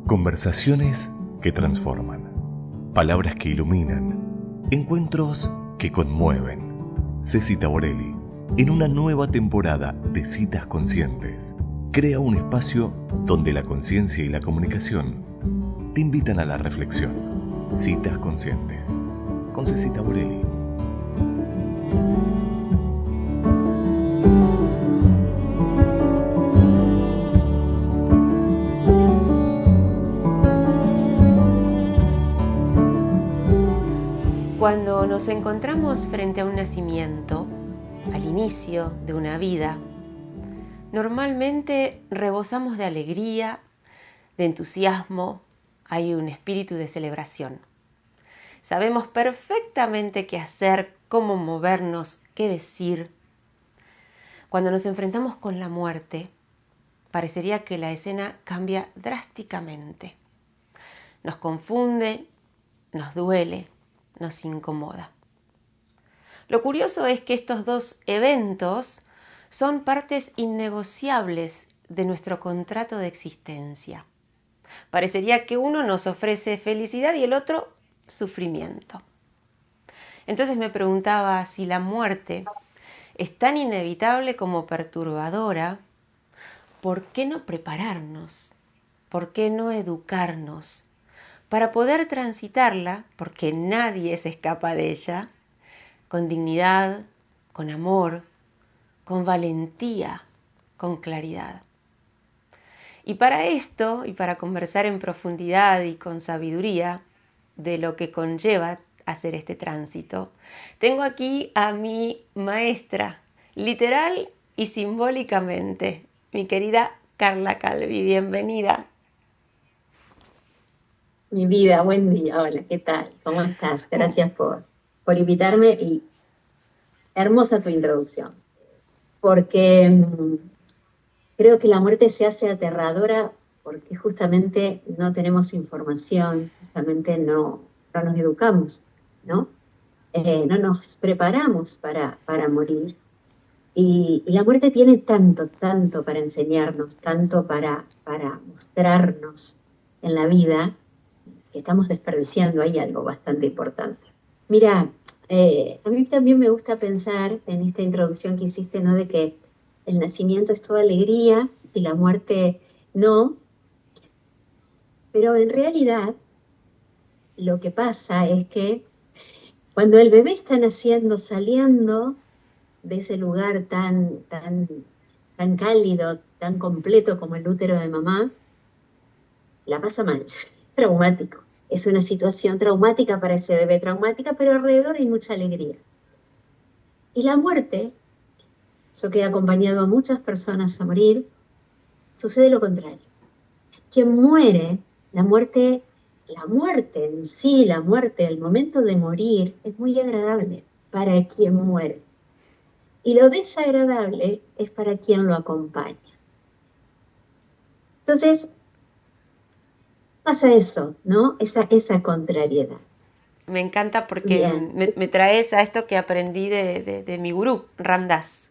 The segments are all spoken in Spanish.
Conversaciones que transforman, palabras que iluminan, encuentros que conmueven. Ceci Taborelli, en una nueva temporada de Citas Conscientes, crea un espacio donde la conciencia y la comunicación te invitan a la reflexión. Citas Conscientes, con Ceci Taborelli. Cuando nos encontramos frente a un nacimiento, al inicio de una vida, normalmente rebosamos de alegría, de entusiasmo, hay un espíritu de celebración. Sabemos perfectamente qué hacer, cómo movernos, qué decir. Cuando nos enfrentamos con la muerte, parecería que la escena cambia drásticamente. Nos confunde, nos duele, nos incomoda. Lo curioso es que estos dos eventos son partes innegociables de nuestro contrato de existencia. Parecería que uno nos ofrece felicidad y el otro sufrimiento. Entonces me preguntaba si la muerte es tan inevitable como perturbadora, ¿por qué no prepararnos? ¿Por qué no educarnos? Para poder transitarla, porque nadie se escapa de ella, con dignidad, con amor, con valentía, con claridad. Y para esto, y para conversar en profundidad y con sabiduría de lo que conlleva hacer este tránsito, tengo aquí a mi maestra, literal y simbólicamente, mi querida Carla Calvi. Bienvenida. Mi vida, buen día, hola, ¿qué tal? ¿Cómo estás? Gracias por invitarme y hermosa tu introducción, porque creo que la muerte se hace aterradora porque justamente no tenemos información, justamente no nos educamos, ¿no? No nos preparamos para morir. Y la muerte tiene tanto, tanto para enseñarnos, tanto para mostrarnos en la vida, que estamos desperdiciando ahí algo bastante importante. Mira, a mí también me gusta pensar en esta introducción que hiciste, ¿no? De que el nacimiento es toda alegría y la muerte no, pero en realidad lo que pasa es que cuando el bebé está naciendo, saliendo de ese lugar tan cálido, tan completo como el útero de mamá, la pasa mal, traumático. Es una situación traumática para ese bebé, traumática, pero alrededor hay mucha alegría. Y la muerte, yo que he acompañado a muchas personas a morir, sucede lo contrario. Quien muere, la muerte en sí, la muerte, el momento de morir, es muy agradable para quien muere. Y lo desagradable es para quien lo acompaña. Entonces, pasa eso, ¿no? Esa contrariedad. Me encanta porque Bien. me traes a esto que aprendí de mi gurú, Ram Dass,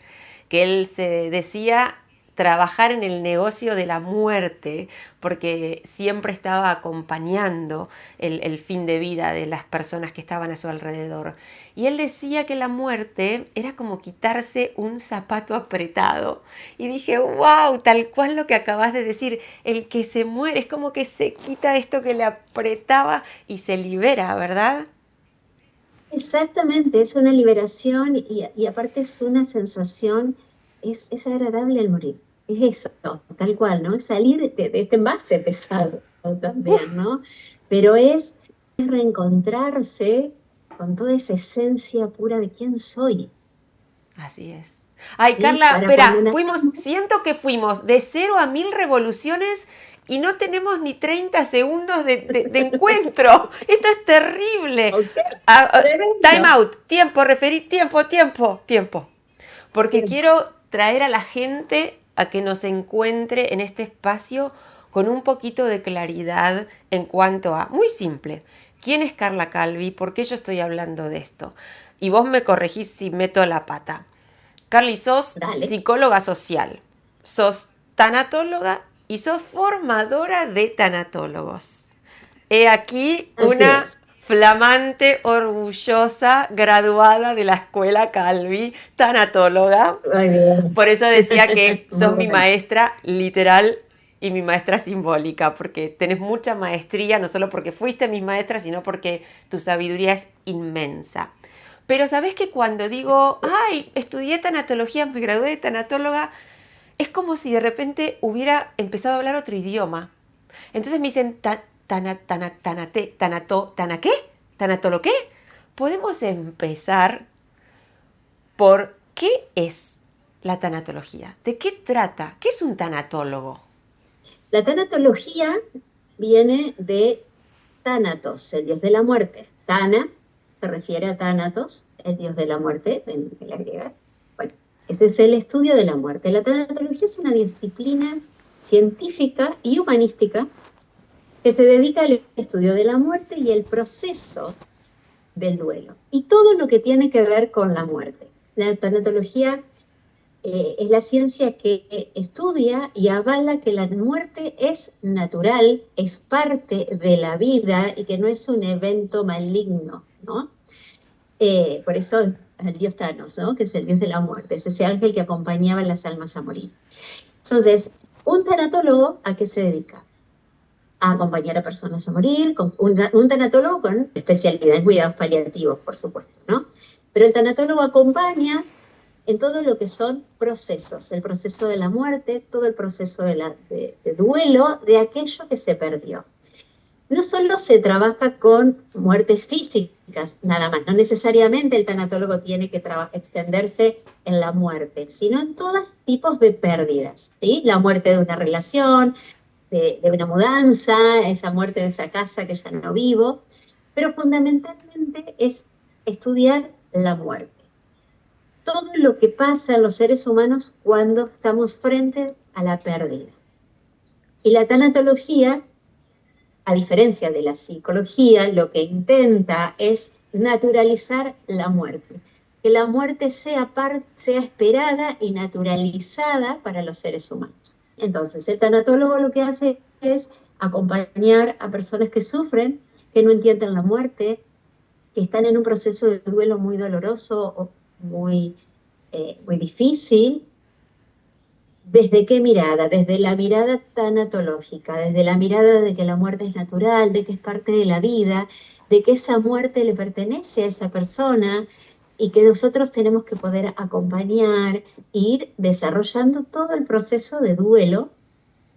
que él se decía trabajar en el negocio de la muerte, porque siempre estaba acompañando el fin de vida de las personas que estaban a su alrededor. Y él decía que la muerte era como quitarse un zapato apretado. Y dije, wow, tal cual lo que acabas de decir, el que se muere es como que se quita esto que le apretaba y se libera, ¿verdad? Exactamente, es una liberación y aparte es una sensación, es agradable el morir. Es eso, tal cual, ¿no? Es salir de este envase pesado también, ¿no? Pero es reencontrarse con toda esa esencia pura de quién soy. Así es. Ay, ¿Sí? Carla, Para cuando espera, nacemos, siento que fuimos de 0 a 1000 revoluciones y no tenemos ni 30 segundos de encuentro. Esto es terrible. ok, Time tremendo. out, tiempo, referir, tiempo. Porque quiero traer a la gente a que nos encuentre en este espacio con un poquito de claridad en cuanto a, muy simple, ¿quién es Carla Calvi? ¿Por qué yo estoy hablando de esto? Y vos me corregís si meto la pata. Carly, sos Dale. psicóloga social, sos tanatóloga y sos formadora de tanatólogos. He aquí Así una es. flamante, orgullosa, graduada de la Escuela Calvi, tanatóloga. Muy bien. Por eso decía que Muy sos mi bueno. maestra literal y mi maestra simbólica, porque tenés mucha maestría, no solo porque fuiste mi maestra, sino porque tu sabiduría es inmensa. Pero sabés que cuando digo, ay, estudié tanatología, me gradué de tanatóloga, es como si de repente hubiera empezado a hablar otro idioma. Entonces me dicen, ¿tana qué? ¿Tanatolo qué? Podemos empezar por qué es la tanatología. ¿De qué trata? ¿Qué es un tanatólogo? La tanatología viene de Tánatos, el dios de la muerte. Tana se refiere a Tánatos, el dios de la muerte, de la griega. Bueno, ese es el estudio de la muerte. La tanatología es una disciplina científica y humanística que se dedica al estudio de la muerte y el proceso del duelo. Y todo lo que tiene que ver con la muerte. La tanatología es la ciencia que estudia y avala que la muerte es natural, es parte de la vida y que no es un evento maligno, ¿no? Por eso el dios Thanos, ¿no? Que es el dios de la muerte, es ese ángel que acompañaba a las almas a morir. Entonces, un tanatólogo, ¿a qué se dedica? A acompañar a personas a morir, un tanatólogo con especialidad en cuidados paliativos, por supuesto, ¿no? Pero el tanatólogo acompaña en todo lo que son procesos, el proceso de la muerte, todo el proceso de duelo de aquello que se perdió. No solo se trabaja con muertes físicas, nada más, no necesariamente el tanatólogo tiene que extenderse en la muerte, sino en todos tipos de pérdidas, ¿sí? La muerte de una relación, de una mudanza, esa muerte de esa casa que ya no vivo, pero fundamentalmente es estudiar la muerte. Todo lo que pasa en los seres humanos cuando estamos frente a la pérdida. Y la tanatología, a diferencia de la psicología, lo que intenta es naturalizar la muerte. Que la muerte sea esperada y naturalizada para los seres humanos. Entonces, el tanatólogo lo que hace es acompañar a personas que sufren, que no entienden la muerte, que están en un proceso de duelo muy doloroso o muy difícil. ¿Desde qué mirada? Desde la mirada tanatológica, desde la mirada de que la muerte es natural, de que es parte de la vida, de que esa muerte le pertenece a esa persona y que nosotros tenemos que poder acompañar e ir desarrollando todo el proceso de duelo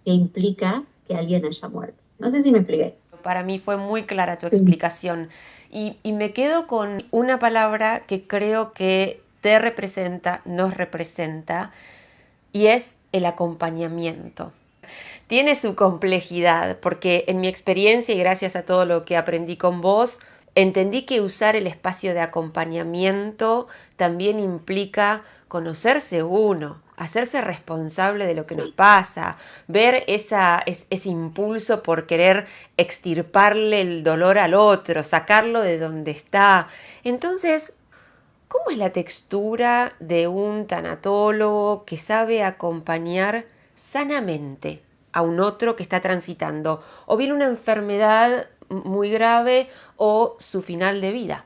que implica que alguien haya muerto. No sé si me expliqué. Para mí fue muy clara tu Sí. explicación y me quedo con una palabra que creo que te representa, nos representa, y es el acompañamiento. Tiene su complejidad, porque en mi experiencia y gracias a todo lo que aprendí con vos, entendí que usar el espacio de acompañamiento también implica conocerse uno, hacerse responsable de lo que nos pasa, ver ese impulso por querer extirparle el dolor al otro, sacarlo de donde está. Entonces, ¿cómo es la textura de un tanatólogo que sabe acompañar sanamente a un otro que está transitando o bien una enfermedad muy grave o su final de vida?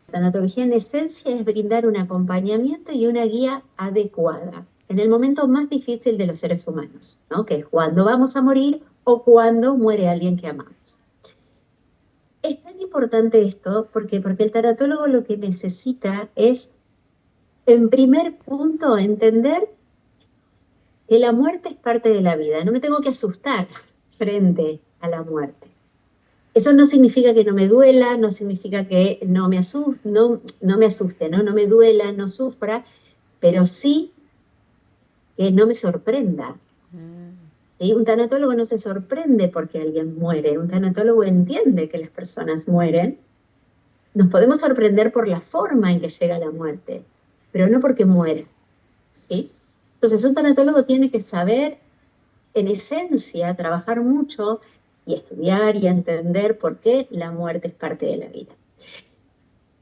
La tanatología en esencia es brindar un acompañamiento y una guía adecuada en el momento más difícil de los seres humanos, ¿no? Que es cuando vamos a morir o cuando muere alguien que amamos. Es tan importante esto porque el tanatólogo lo que necesita es, en primer punto, entender que la muerte es parte de la vida. No me tengo que asustar frente a la muerte. Eso no significa que no me duela, no significa que no me asuste, no me duela, no sufra, pero sí que no me sorprenda. ¿Sí? Un tanatólogo no se sorprende porque alguien muere, un tanatólogo entiende que las personas mueren. Nos podemos sorprender por la forma en que llega la muerte, pero no porque muera. ¿Sí? Entonces, un tanatólogo tiene que saber, en esencia, trabajar mucho y estudiar y entender por qué la muerte es parte de la vida.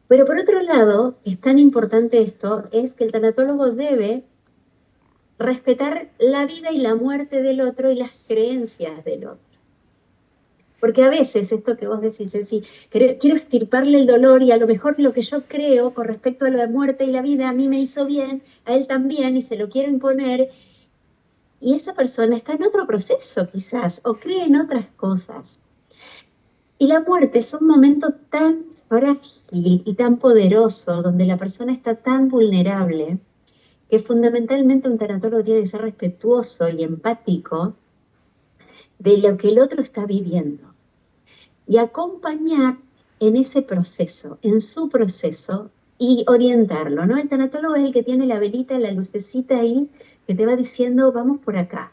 Pero por otro lado, es tan importante esto, es que el tanatólogo debe respetar la vida y la muerte del otro y las creencias del otro. Porque a veces esto que vos decís es, sí, quiero extirparle el dolor y a lo mejor lo que yo creo con respecto a la muerte y la vida a mí me hizo bien, a él también, y se lo quiero imponer, y esa persona está en otro proceso quizás, o cree en otras cosas. Y la muerte es un momento tan frágil y tan poderoso, donde la persona está tan vulnerable, que fundamentalmente un tanatólogo tiene que ser respetuoso y empático de lo que el otro está viviendo y acompañar en ese proceso, en su proceso, y orientarlo, ¿no? El tanatólogo es el que tiene la velita, la lucecita ahí, que te va diciendo, vamos por acá,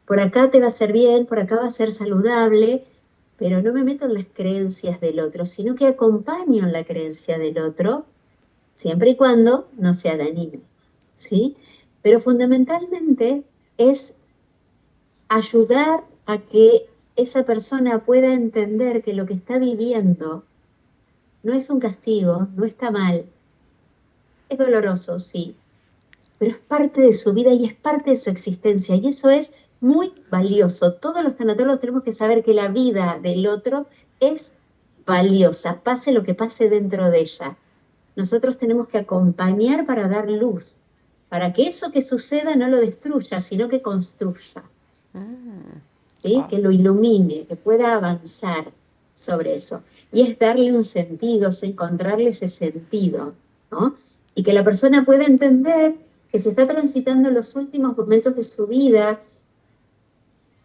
por acá te va a ser bien, por acá va a ser saludable, pero no me meto en las creencias del otro, sino que acompaño en la creencia del otro, siempre y cuando no sea dañino, ¿sí? Pero fundamentalmente es ayudar a que esa persona pueda entender que lo que está viviendo no es un castigo, no está mal, es doloroso, sí, pero es parte de su vida y es parte de su existencia, y eso es muy valioso. Todos los tanatólogos tenemos que saber que la vida del otro es valiosa, pase lo que pase dentro de ella. Nosotros tenemos que acompañar para dar luz, para que eso que suceda no lo destruya, sino que construya. ¿Sí? Wow. Que lo ilumine, que pueda avanzar sobre eso. Y es darle un sentido, es encontrarle ese sentido, ¿no? Y que la persona pueda entender que se está transitando los últimos momentos de su vida.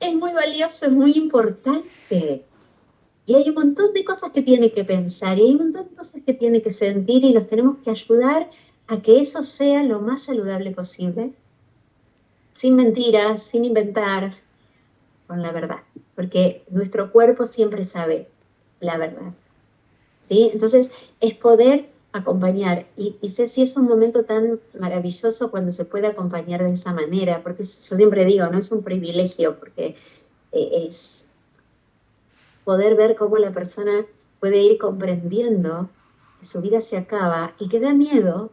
Es muy valioso, es muy importante. Y hay un montón de cosas que tiene que pensar, y hay un montón de cosas que tiene que sentir, y los tenemos que ayudar a que eso sea lo más saludable posible, sin mentiras, sin inventar, con la verdad, porque nuestro cuerpo siempre sabe la verdad, ¿sí? Entonces, es poder acompañar, y sé si es un momento tan maravilloso cuando se puede acompañar de esa manera, porque yo siempre digo, no es un privilegio, porque es poder ver cómo la persona puede ir comprendiendo que su vida se acaba y que da miedo,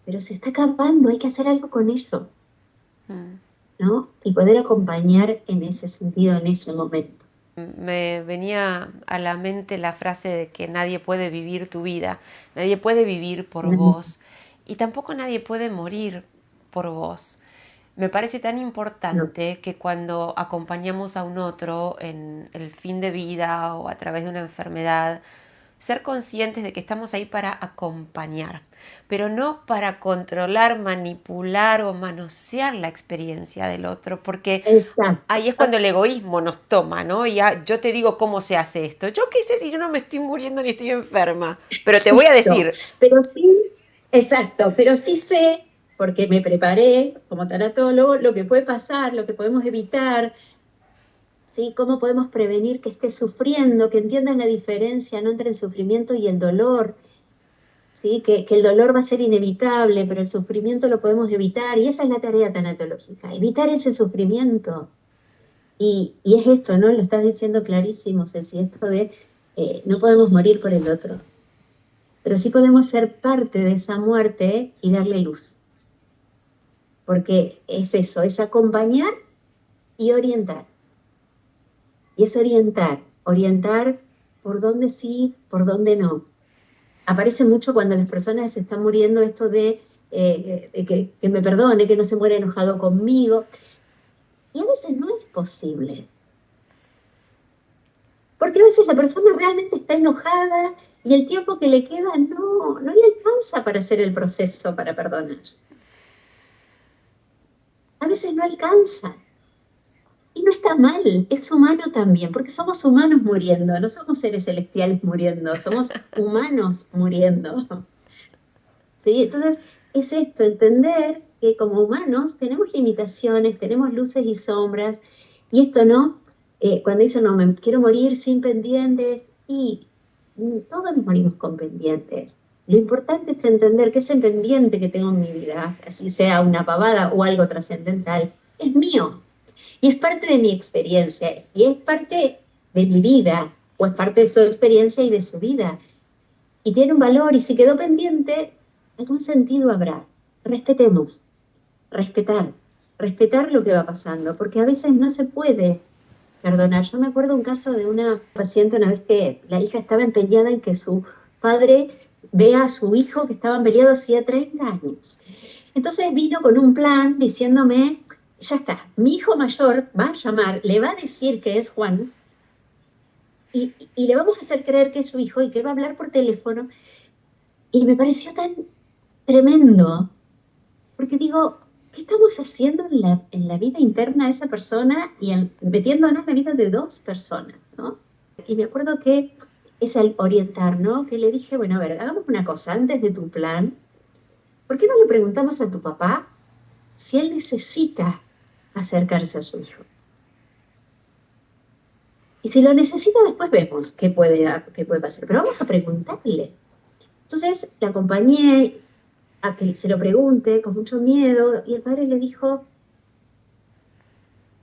pero se está acabando, hay que hacer algo con ello, ¿no? Y poder acompañar en ese sentido, en ese momento. Me venía a la mente la frase de que nadie puede vivir tu vida, nadie puede vivir por vos y tampoco nadie puede morir por vos. Me parece tan No, importante que cuando acompañamos a un otro en el fin de vida o a través de una enfermedad, ser conscientes de que estamos ahí para acompañar, pero no para controlar, manipular o manosear la experiencia del otro, porque exacto. ahí es cuando el egoísmo nos toma, ¿no? Y ya, yo te digo cómo se hace esto. Yo qué sé si yo no me estoy muriendo ni estoy enferma, pero te voy a No, decir, pero sí, exacto, pero sí sé, porque me preparé como tanatólogo, lo que puede pasar, lo que podemos evitar, ¿sí? Cómo podemos prevenir que estés sufriendo, que entiendas la diferencia, ¿no? Entre el sufrimiento y el dolor, ¿sí? Que el dolor va a ser inevitable, pero el sufrimiento lo podemos evitar, y esa es la tarea tanatológica, evitar ese sufrimiento. Y es esto, ¿no? Lo estás diciendo clarísimo, Ceci, esto de no podemos morir por el otro, pero sí podemos ser parte de esa muerte y darle luz, porque es eso, es acompañar y orientar. Y es orientar por dónde sí, por dónde no. Aparece mucho cuando las personas se están muriendo esto de que me perdone, que no se muera enojado conmigo. Y a veces no es posible, porque a veces la persona realmente está enojada y el tiempo que le queda no le alcanza para hacer el proceso para perdonar. A veces no alcanza. Y no está mal, es humano también, porque somos humanos muriendo, no somos seres celestiales muriendo, somos humanos muriendo. ¿Sí? Entonces, es esto, entender que como humanos tenemos limitaciones, tenemos luces y sombras, y esto no, cuando dicen, no, me quiero morir sin pendientes, y todos nos morimos con pendientes. Lo importante es entender que ese pendiente que tengo en mi vida, así sea una pavada o algo trascendental, es mío, y es parte de mi experiencia, y es parte de mi vida, o es parte de su experiencia y de su vida. Y tiene un valor, y si quedó pendiente, algún sentido habrá. Respetemos. respetar lo que va pasando, porque a veces no se puede perdonar. Yo me acuerdo un caso de una paciente una vez que la hija estaba empeñada en que su padre vea a su hijo que estaban peleados hacía 30 años. Entonces vino con un plan diciéndome, ya está, mi hijo mayor va a llamar, le va a decir que es Juan y le vamos a hacer creer que es su hijo y que va a hablar por teléfono. Y me pareció tan tremendo, porque digo, ¿qué estamos haciendo en la vida interna de esa persona y metiéndonos en la vida de dos personas, ¿no? Y me acuerdo que es al orientar, ¿no? Que le dije, bueno, a ver, hagamos una cosa, antes de tu plan, ¿por qué no le preguntamos a tu papá si él necesita acercarse a su hijo? Y si lo necesita, después vemos qué puede pasar, pero vamos a preguntarle. Entonces la acompañé a que se lo pregunte con mucho miedo y el padre le dijo,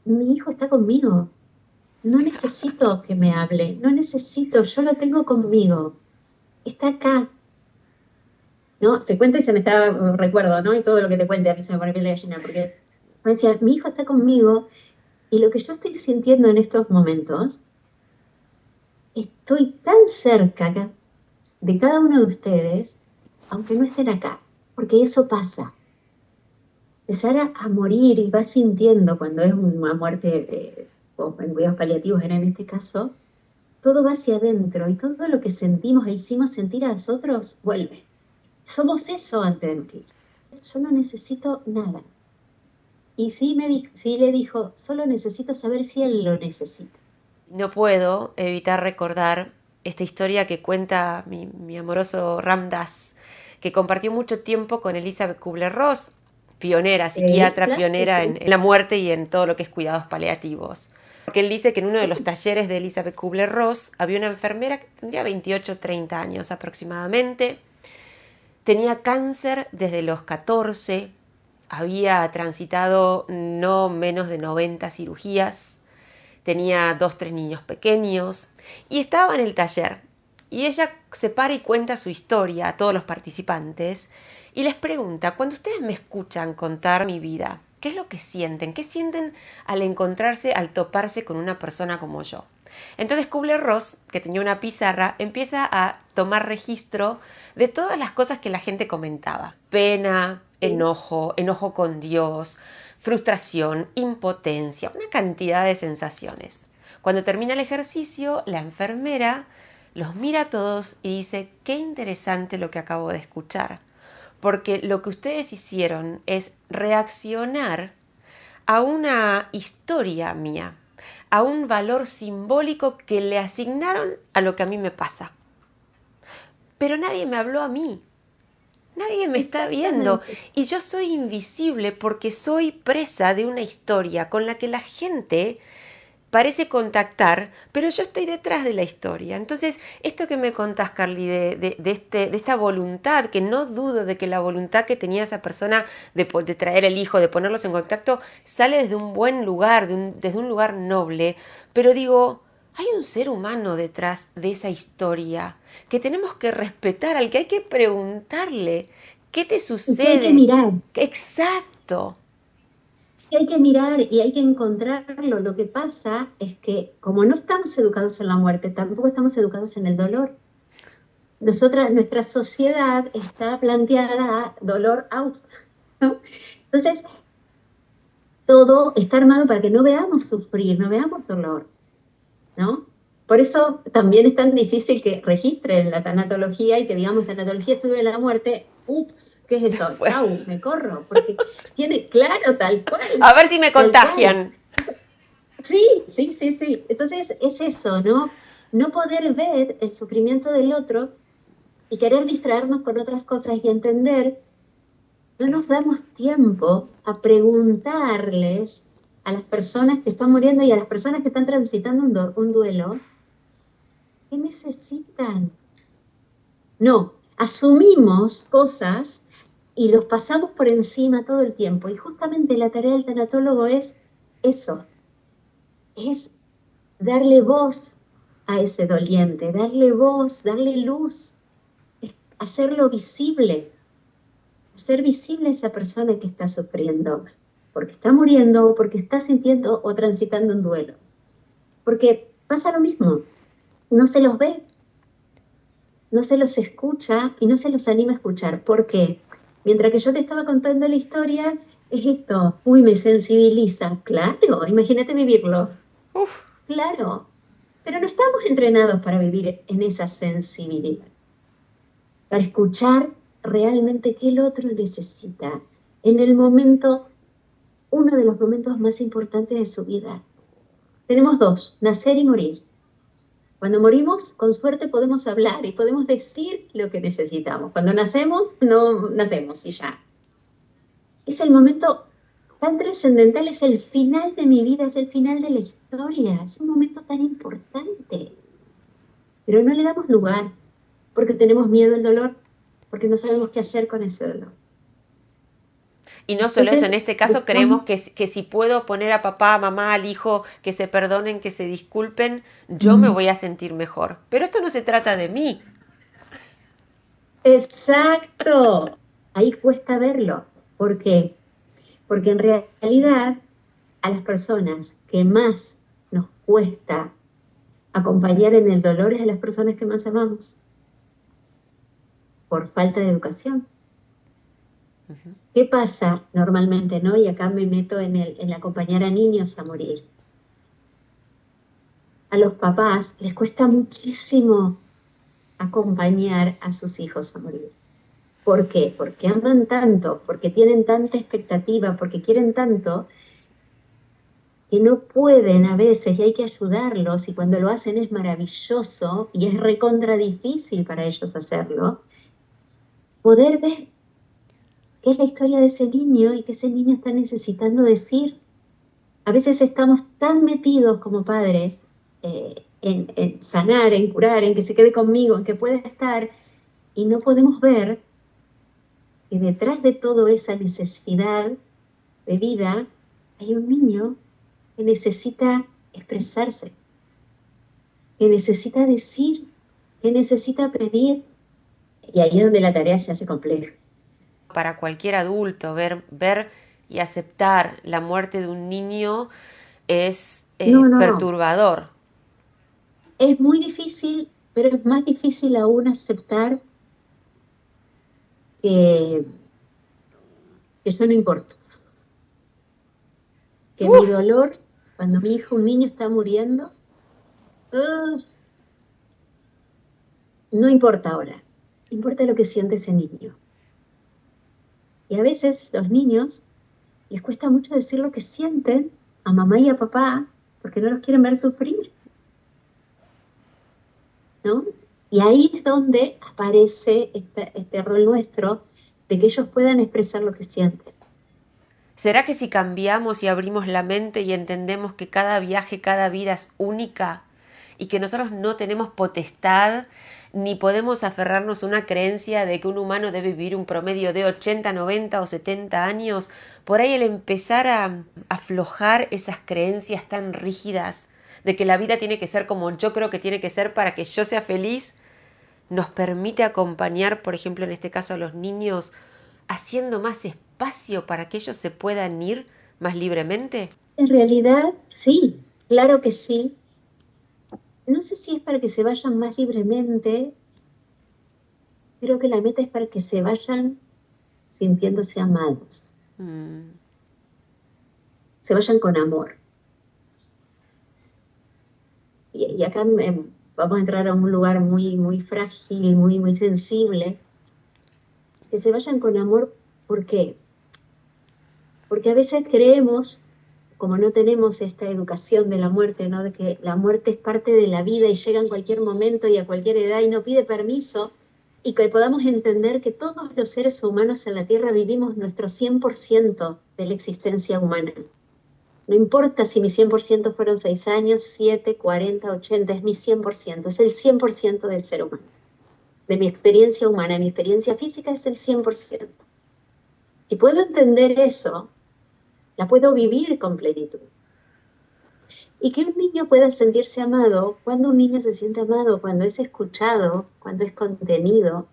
mi hijo está conmigo, no necesito que me hable, no necesito, yo lo tengo conmigo, está acá. ¿No? Te cuento y se me está, recuerdo, ¿no? Y todo lo que te cuente a mí se me pone piel de gallina, porque me decía, mi hijo está conmigo y lo que yo estoy sintiendo en estos momentos, estoy tan cerca de cada uno de ustedes, aunque no estén acá, porque eso pasa. Empezar a morir y vas sintiendo cuando es una muerte o en cuidados paliativos, era en este caso, todo va hacia adentro y todo lo que sentimos e hicimos sentir a los otros vuelve. Somos eso antes de morir. Yo no necesito nada. Y sí le dijo, solo necesito saber si él lo necesita. No puedo evitar recordar esta historia que cuenta mi amoroso Ram Dass, que compartió mucho tiempo con Elizabeth Kubler-Ross, pionera, psiquiatra, Claro que pionera sí. en la muerte y en todo lo que es cuidados paliativos. Porque él dice que en uno de los talleres de Elizabeth Kubler-Ross había una enfermera que tendría 28 o 30 años aproximadamente, tenía cáncer desde los 14, había transitado no menos de 90 cirugías, tenía 2, 3 niños pequeños y estaba en el taller. Y ella se para y cuenta su historia a todos los participantes y les pregunta, cuando ustedes me escuchan contar mi vida, ¿qué es lo que sienten? ¿Qué sienten al encontrarse, al toparse con una persona como yo? Entonces Kubler-Ross, que tenía una pizarra, empieza a tomar registro de todas las cosas que la gente comentaba. Pena, enojo, enojo con Dios, frustración, impotencia, una cantidad de sensaciones. Cuando termina el ejercicio, la enfermera los mira a todos y dice, qué interesante lo que acabo de escuchar, porque lo que ustedes hicieron es reaccionar a una historia mía, a un valor simbólico que le asignaron a lo que a mí me pasa. Pero nadie me habló a mí, nadie me está viendo y yo soy invisible porque soy presa de una historia con la que la gente parece contactar, pero yo estoy detrás de la historia. Entonces, esto que me contás, Carly, de esta voluntad, que no dudo de que la voluntad que tenía esa persona de traer el hijo, de ponerlos en contacto, sale desde un buen lugar, desde un lugar noble, pero digo, hay un ser humano detrás de esa historia que tenemos que respetar, al que hay que preguntarle, ¿qué te sucede? Que hay que mirar. Exacto. Hay que mirar y hay que encontrarlo. Lo que pasa es que como no estamos educados en la muerte, tampoco estamos educados en el dolor. Nuestra sociedad está planteada a dolor out, ¿no? Entonces, todo está armado para que no veamos sufrir, no veamos dolor, ¿no? Por eso también es tan difícil que registren la tanatología y que digamos tanatología estudio de la muerte. Ups, ¿qué es eso? Chau, me corro, porque tiene, claro, tal cual. A ver si me contagian. Sí. Entonces es eso, ¿no? No poder ver el sufrimiento del otro y querer distraernos con otras cosas y entender, no nos damos tiempo a preguntarles a las personas que están muriendo y a las personas que están transitando un duelo, ¿qué necesitan? No, asumimos cosas y los pasamos por encima todo el tiempo. Y justamente la tarea del tanatólogo es eso, es darle voz a ese doliente, darle voz, darle luz, hacerlo visible, hacer visible a esa persona que está sufriendo, porque está muriendo o porque está sintiendo o transitando un duelo. Porque pasa lo mismo, no se los ve, no se los escucha y no se los anima a escuchar. ¿Por qué? Mientras que yo te estaba contando la historia, es esto, uy, me sensibiliza. Claro, imagínate vivirlo. Uf. Claro, pero no estamos entrenados para vivir en esa sensibilidad, para escuchar realmente qué el otro necesita en el momento, uno de los momentos más importantes de su vida. Tenemos dos, nacer y morir. Cuando morimos, con suerte podemos hablar y podemos decir lo que necesitamos. Cuando nacemos, no nacemos y ya. Es el momento tan trascendental, es el final de mi vida, es el final de la historia, es un momento tan importante. Pero no le damos lugar porque tenemos miedo al dolor, porque no sabemos qué hacer con ese dolor. Y no solo eso, en Entonces, este caso creemos que si puedo poner a papá, a mamá, al hijo, que se perdonen, que se disculpen, yo me voy a sentir mejor. Pero esto no se trata de mí. exacto, ahí cuesta verlo. ¿Por qué? Porque en realidad a las personas que más nos cuesta acompañar en el dolor es a las personas que más amamos, por falta de educación. ¿Qué pasa normalmente, no? Y acá me meto en el acompañar a niños a morir. A los papás les cuesta muchísimo acompañar a sus hijos a morir. ¿Por qué? Porque aman tanto, porque tienen tanta expectativa, porque quieren tanto, que no pueden a veces y hay que ayudarlos y cuando lo hacen es maravilloso y es recontra difícil para ellos hacerlo, poder ver qué es la historia de ese niño y qué ese niño está necesitando decir. A veces estamos tan metidos como padres en sanar, en curar, en que se quede conmigo, en que pueda estar, y no podemos ver que detrás de toda esa necesidad de vida hay un niño que necesita expresarse, que necesita decir, que necesita pedir, y ahí es donde la tarea se hace compleja. Para cualquier adulto, ver y aceptar la muerte de un niño es No, no, perturbador. es muy difícil, pero es más difícil aún aceptar que, que yo no importo, que mi Uf, dolor, cuando mi hijo, un niño está muriendo, uh, no importa ahora, importa lo que siente ese niño. Y a veces los niños les cuesta mucho decir lo que sienten a mamá y a papá porque no los quieren ver sufrir, ¿no? Y ahí es donde aparece este rol nuestro de que ellos puedan expresar lo que sienten. ¿será que si cambiamos y abrimos la mente y entendemos que cada viaje, cada vida es única y que nosotros no tenemos potestad ni podemos aferrarnos a una creencia de que un humano debe vivir un promedio de 80, 90 o 70 años, por ahí el empezar a aflojar esas creencias tan rígidas de que la vida tiene que ser como yo creo que tiene que ser para que yo sea feliz, nos permite acompañar, por ejemplo, en este caso a los niños, haciendo más espacio para que ellos se puedan ir más libremente? En realidad, sí, claro que sí. No sé si es para que se vayan más libremente, creo que la meta es para que se vayan sintiéndose amados, se vayan con amor. Y acá vamos a entrar a un lugar muy, muy frágil, muy, muy sensible, que se vayan con amor. ¿Por qué? Porque a veces creemos, como no tenemos esta educación de la muerte, ¿no? De que la muerte es parte de la vida y llega en cualquier momento y a cualquier edad y no pide permiso, y que podamos entender que todos los seres humanos en la Tierra vivimos nuestro 100% de la existencia humana. No importa si mi 100% fueron 6 años, 7, 40, 80, es mi 100%, es el 100% del ser humano. De mi experiencia humana, mi experiencia física es el 100%. Si puedo entender eso, la puedo vivir con plenitud. Y que un niño pueda sentirse amado, cuando un niño se siente amado, cuando es escuchado, cuando es contenido.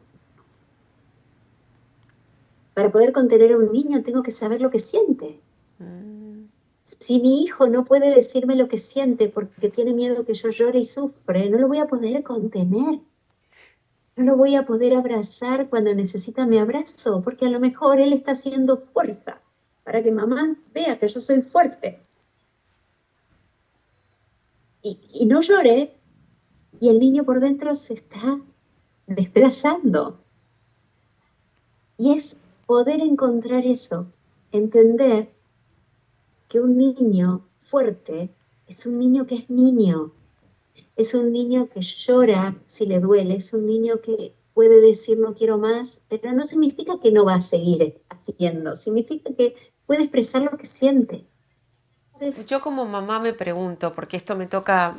Para poder contener a un niño tengo que saber lo que siente. Si mi hijo no puede decirme lo que siente porque tiene miedo que yo llore y sufre, no lo voy a poder contener. No lo voy a poder abrazar cuando necesita mi abrazo, porque a lo mejor él está haciendo fuerza para que mamá vea que yo soy fuerte. Y no llore, y el niño por dentro se está desplazando. Y es poder encontrar eso, entender que un niño fuerte es un niño que es niño. Es un niño que llora si le duele, es un niño que puede decir no quiero más, pero no significa que no va a seguir haciendo, significa que puede expresar lo que siente. Entonces, yo como mamá me pregunto, porque esto me toca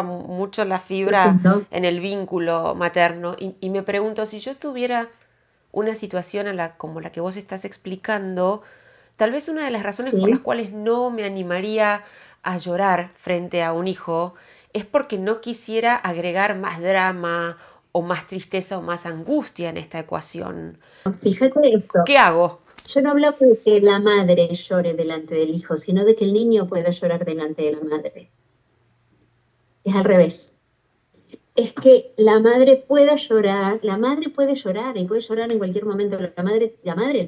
mucho la por fibra ejemplo, en el vínculo materno, y me pregunto si yo tuviera una situación como la que vos estás explicando, tal vez una de las razones por las sí, cuales no me animaría a llorar frente a un hijo es porque no quisiera agregar más drama o más tristeza o más angustia en esta ecuación. fíjate esto, ¿Qué hago? yo no hablo de que la madre llore delante del hijo, sino de que el niño pueda llorar delante de la madre. Es al revés. Es que la madre puede llorar y puede llorar en cualquier momento. El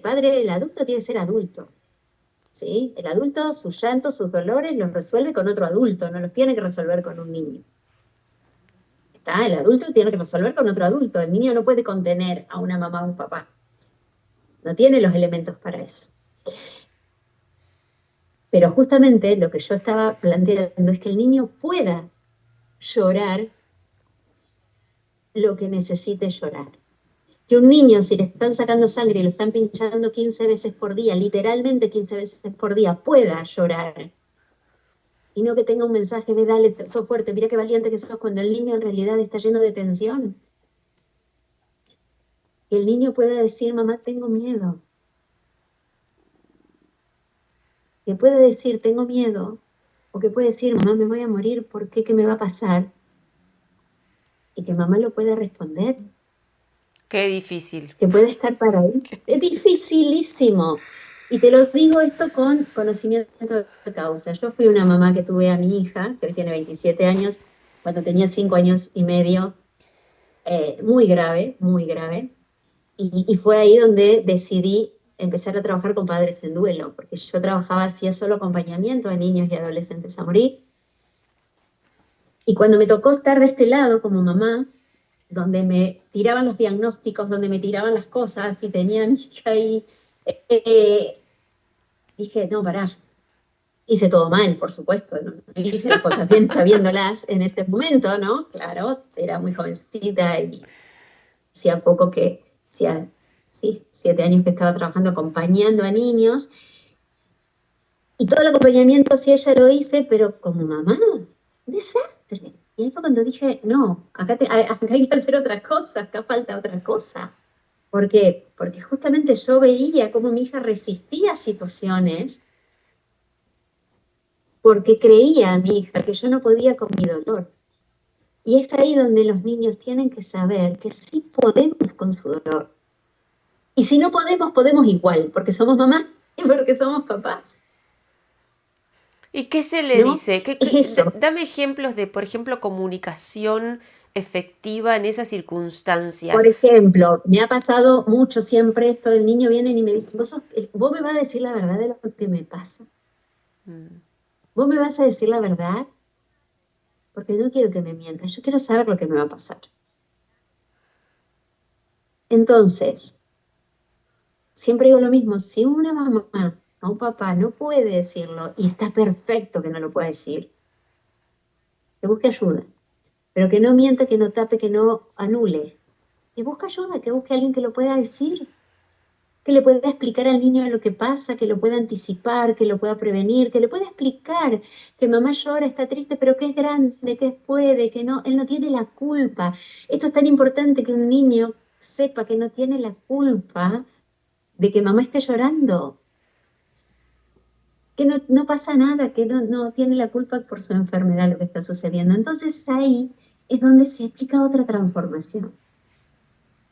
padre, el adulto tiene que ser adulto. ¿Sí? El adulto, sus llantos, sus dolores, los resuelve con otro adulto, no los tiene que resolver con un niño. El adulto tiene que resolver con otro adulto. El niño no puede contener a una mamá o un papá. No tiene los elementos para eso. Pero justamente lo que yo estaba planteando es que el niño pueda llorar lo que necesite llorar. Que un niño, si le están sacando sangre y lo están pinchando 15 veces por día, literalmente 15 veces por día, pueda llorar. Y no que tenga un mensaje de dale, sos fuerte, mira qué valiente que sos, cuando el niño en realidad está lleno de tensión. Que el niño pueda decir, mamá, tengo miedo. Que pueda decir, tengo miedo. O que puede decir, mamá, me voy a morir, ¿por qué? ¿Qué me va a pasar? Y que mamá lo pueda responder. Qué difícil. Que pueda estar para ahí. Es dificilísimo. Y te lo digo esto con conocimiento de causa. Yo fui una mamá que tuve a mi hija, que hoy tiene 27 años, cuando tenía 5 años y medio, muy grave, muy grave. Y fue ahí donde decidí empezar a trabajar con padres en duelo, porque yo trabajaba, hacía solo acompañamiento a niños y adolescentes a morir. Y cuando me tocó estar de este lado como mamá, donde me tiraban los diagnósticos, donde me tiraban las cosas y tenía a mi hija ahí, dije, no, pará, hice todo mal, por supuesto, no hice las cosas bien sabiéndolas en este momento, ¿no? Claro, era muy jovencita y hacía poco que, hacía, sí, 7 años que estaba trabajando acompañando a niños, y todo el acompañamiento sí ella lo hice, pero como mamá, un desastre. Y ahí fue cuando dije, no, acá hay que hacer otra cosa, acá falta otra cosa. ¿Por qué? Porque justamente yo veía cómo mi hija resistía situaciones porque creía a mi hija que yo no podía con mi dolor. Y es ahí donde los niños tienen que saber que sí podemos con su dolor. Y si no podemos, podemos igual, porque somos mamás y porque somos papás, ¿Y qué se le ¿no? dice? Es eso. Dame ejemplos de, por ejemplo, comunicación efectiva en esas Por circunstancias. ejemplo, me ha pasado mucho siempre esto, el niño viene y me dice, vos me vas a decir la verdad de lo que me pasa. Mm. Vos me vas a decir la verdad porque no quiero que me mientas, yo quiero saber lo que me va a pasar. Entonces, siempre digo lo mismo, si una mamá o un papá no puede decirlo y está perfecto que no lo pueda decir, que busque ayuda, pero que no mienta, que no tape, que no anule, que busque ayuda, que busque a alguien que lo pueda decir, que le pueda explicar al niño lo que pasa, que lo pueda anticipar, que lo pueda prevenir, que le pueda explicar que mamá llora, está triste, pero que es grande, que puede, que no, él no tiene la culpa. Esto es tan importante que un niño sepa que no tiene la culpa de que mamá esté llorando, que no pasa nada, que no tiene la culpa por su enfermedad lo que está sucediendo. Entonces ahí es donde se explica otra transformación.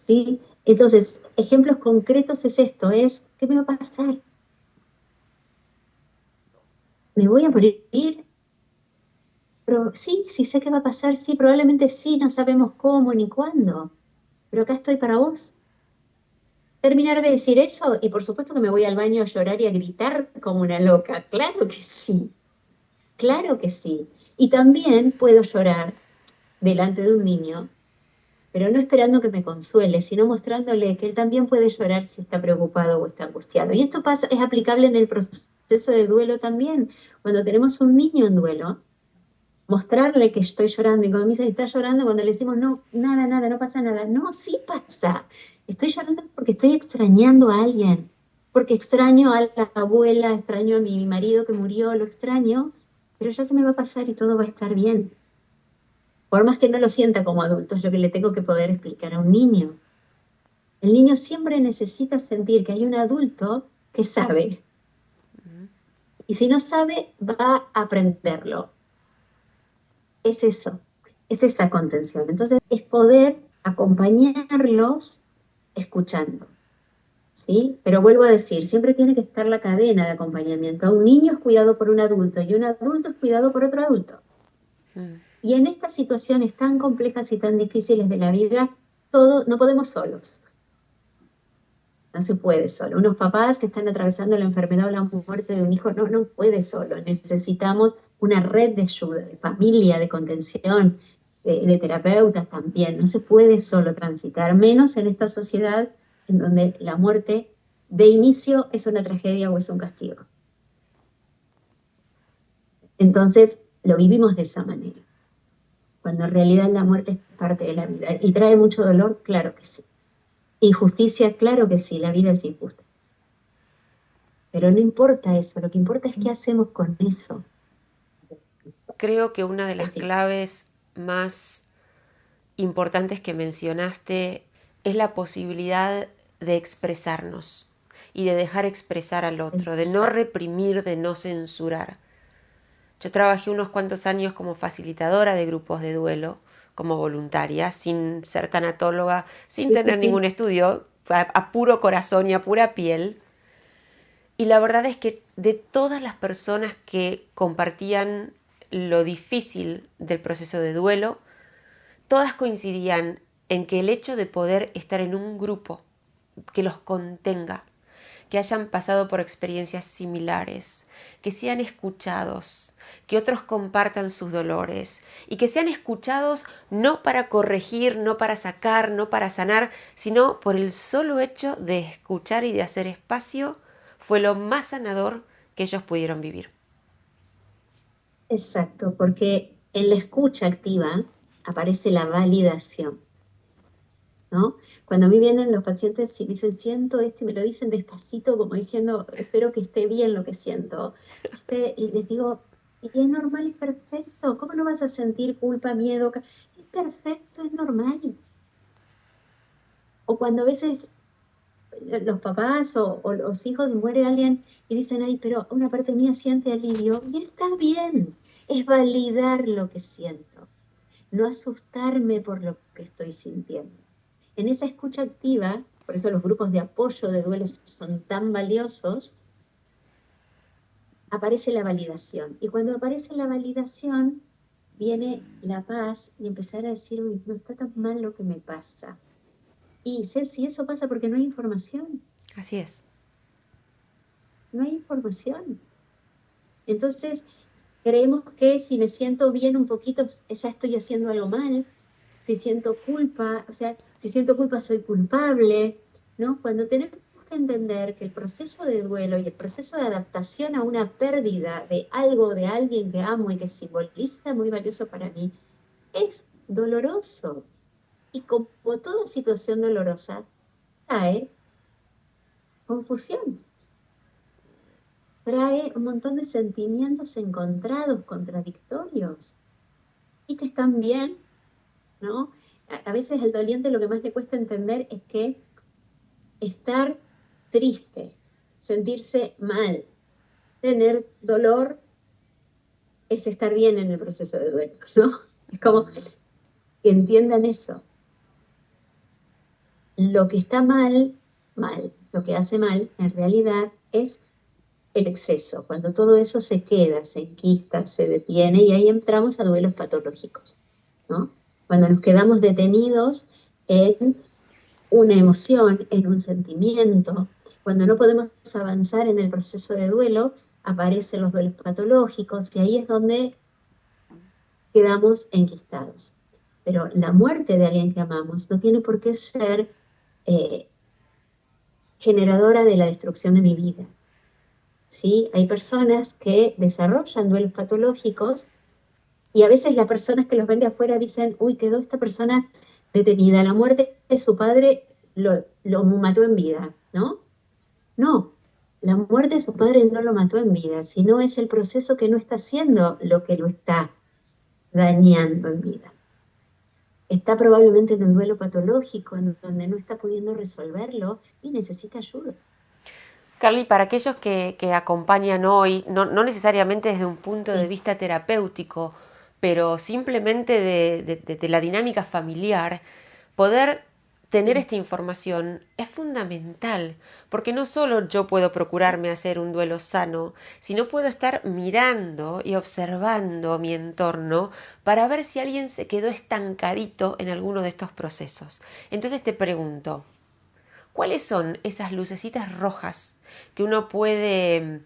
¿Sí? Entonces, ejemplos concretos es esto, es, ¿qué me va a pasar? ¿Me voy a morir? Pero sí, sí sé qué va a pasar, sí, probablemente sí, no sabemos cómo ni cuándo, pero acá estoy para vos. Terminar de decir eso y por supuesto que me voy al baño a llorar y a gritar como una loca, claro que sí, claro que sí. Y también puedo llorar delante de un niño, pero no esperando que me consuele, sino mostrándole que él también puede llorar si está preocupado o está angustiado. Y esto pasa, es aplicable en el proceso de duelo también. Cuando tenemos un niño en duelo, mostrarle que estoy llorando y cuando me dice, está llorando, cuando le decimos, no, nada, nada, no pasa nada. No, sí pasa. Estoy llorando porque estoy extrañando a alguien, porque extraño a la abuela, extraño a mi marido que murió, lo extraño, pero ya se me va a pasar y todo va a estar bien. Por más que no lo sienta como adulto, es lo que le tengo que poder explicar a un niño. El niño siempre necesita sentir que hay un adulto que sabe. Y si no sabe, va a aprenderlo. Es eso, es esa contención. Entonces, es poder acompañarlos escuchando, ¿sí? Pero vuelvo a decir, siempre tiene que estar la cadena de acompañamiento. Un niño es cuidado por un adulto y un adulto es cuidado por otro adulto. Y en estas situaciones tan complejas y tan difíciles de la vida, no podemos solos. No se puede solo. Unos papás que están atravesando la enfermedad o la muerte de un hijo, no puede solo. Necesitamos una red de ayuda, de familia, de contención, de terapeutas también. No se puede solo transitar, menos en esta sociedad en donde la muerte de inicio es una tragedia o es un castigo. Entonces, lo vivimos de esa manera. Cuando en realidad la muerte es parte de la vida. ¿Y trae mucho dolor? Claro que sí. Injusticia, claro que sí, la vida es injusta. Pero no importa eso, lo que importa es qué hacemos con eso. Creo que una de las Sí, claves más importantes que mencionaste es la posibilidad de expresarnos y de dejar expresar al otro, de no exacto. reprimir, de no censurar. Yo trabajé unos cuantos años como facilitadora de grupos de duelo, como voluntaria, sin ser tanatóloga, sin Sí, sí, tener sí. ningún estudio, a puro corazón y a pura piel. Y la verdad es que de todas las personas que compartían lo difícil del proceso de duelo, todas coincidían en que el hecho de poder estar en un grupo que los contenga, que hayan pasado por experiencias similares, que sean escuchados, que otros compartan sus dolores y que sean escuchados no para corregir, no para sacar, no para sanar, sino por el solo hecho de escuchar y de hacer espacio, fue lo más sanador que ellos pudieron vivir. Exacto, porque en la escucha activa aparece la validación, ¿no? Cuando a mí vienen los pacientes y me dicen, siento esto, y me lo dicen despacito, como diciendo, espero que esté bien lo que siento, ¿viste? Y les digo, y es normal, es perfecto, ¿cómo no vas a sentir culpa, miedo? Es perfecto, es normal. O cuando a veces los papás o los hijos muere alguien y dicen, ay, pero una parte mía siente alivio, y está bien, es validar lo que siento, no asustarme por lo que estoy sintiendo. En esa escucha activa, por eso los grupos de apoyo de duelo son tan valiosos, aparece la validación. Y cuando aparece la validación, viene la paz y empezar a decir, uy, no está tan mal lo que me pasa. Y sé si eso pasa porque no hay información, Así es. no hay información. Entonces, creemos que si me siento bien un poquito, ya estoy haciendo algo mal. Si siento culpa, o sea, si siento culpa soy culpable, ¿no? Cuando tenemos que entender que el proceso de duelo y el proceso de adaptación a una pérdida de algo, de alguien que amo y que simboliza muy valioso para mí, es doloroso. Y como toda situación dolorosa, trae confusión, trae un montón de sentimientos encontrados, contradictorios, y que están bien, ¿no? A veces al doliente lo que más le cuesta entender es que estar triste, sentirse mal, tener dolor es estar bien en el proceso de duelo, ¿no? Es como que entiendan eso. lo que está mal, lo que hace mal en realidad es el exceso, cuando todo eso se queda, se enquista, se detiene y ahí entramos a duelos patológicos, ¿no? Cuando nos quedamos detenidos en una emoción, en un sentimiento, cuando no podemos avanzar en el proceso de duelo, aparecen los duelos patológicos y ahí es donde quedamos enquistados. Pero la muerte de alguien que amamos no tiene por qué ser eh, generadora de la destrucción de mi vida. ¿Sí? Hay personas que desarrollan duelos patológicos y a veces las personas que los ven de afuera dicen, uy, quedó esta persona detenida, la muerte de su padre lo mató en vida, ¿no? No, la muerte de su padre no lo mató en vida, sino es el proceso que no está haciendo lo que lo está dañando en vida. Está probablemente en un duelo patológico en donde no está pudiendo resolverlo y necesita ayuda. Carly, para aquellos que acompañan hoy, no necesariamente desde un punto de Sí, vista terapéutico, pero simplemente de la dinámica familiar, poder tener sí, esta información es fundamental, porque no solo yo puedo sí, procurarme hacer un duelo sano, sino puedo estar mirando y observando mi entorno para ver si alguien se quedó estancadito en alguno de estos procesos. Entonces te pregunto, ¿cuáles son esas lucecitas rojas que uno puede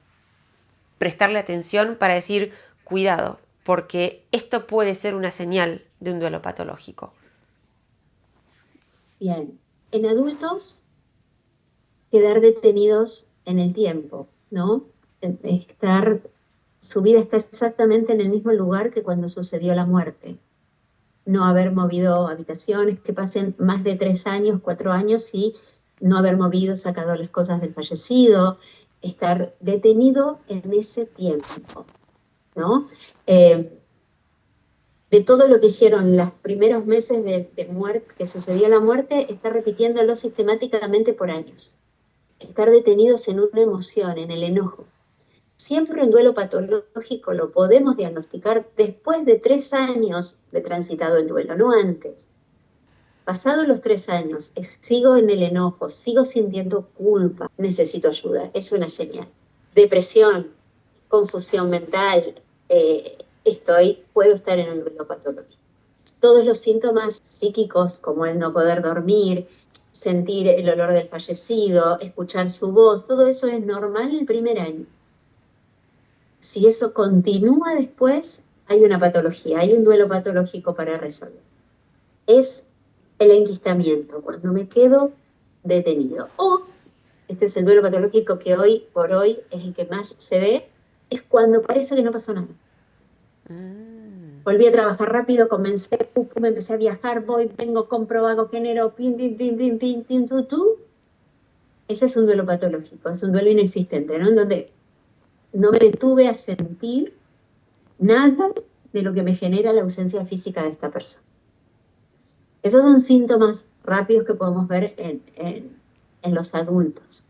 prestarle atención para decir, cuidado, porque esto puede ser una señal de un duelo patológico? bien. En adultos, quedar detenidos en el tiempo, ¿no? Estar, su vida está exactamente en el mismo lugar que cuando sucedió la muerte. No haber movido habitaciones, que pasen más de 3 años, 4 años y no haber movido, sacado las cosas del fallecido, estar detenido en ese tiempo, ¿no? Eh, de todo lo que hicieron los primeros meses de muerte, que sucedió la muerte, estar repitiéndolo sistemáticamente por años. Estar detenidos en una emoción, en el enojo. Siempre un duelo patológico lo podemos diagnosticar después de 3 años de transitado el duelo, no antes. Pasados los 3 años, sigo en el enojo, sigo sintiendo culpa, necesito ayuda, es una señal. Depresión, confusión mental, puedo estar en un duelo patológico. Todos los síntomas psíquicos, como el no poder dormir, sentir el olor del fallecido, escuchar su voz, todo eso es normal el primer año. Si eso continúa después, hay una patología, hay un duelo patológico para resolver. Es el enquistamiento, cuando me quedo detenido. O, este es el duelo patológico que hoy por hoy es el que más se ve, es cuando parece que no pasó nada. Volví a trabajar rápido, comencé, me empecé a viajar, voy, vengo, compro, hago, genero, pim, pim, pim, pim, pim, pim, tú. Ese es un duelo patológico, es un duelo inexistente, ¿no? En donde no me detuve a sentir nada de lo que me genera la ausencia física de esta persona. Esos son síntomas rápidos que podemos ver en los adultos.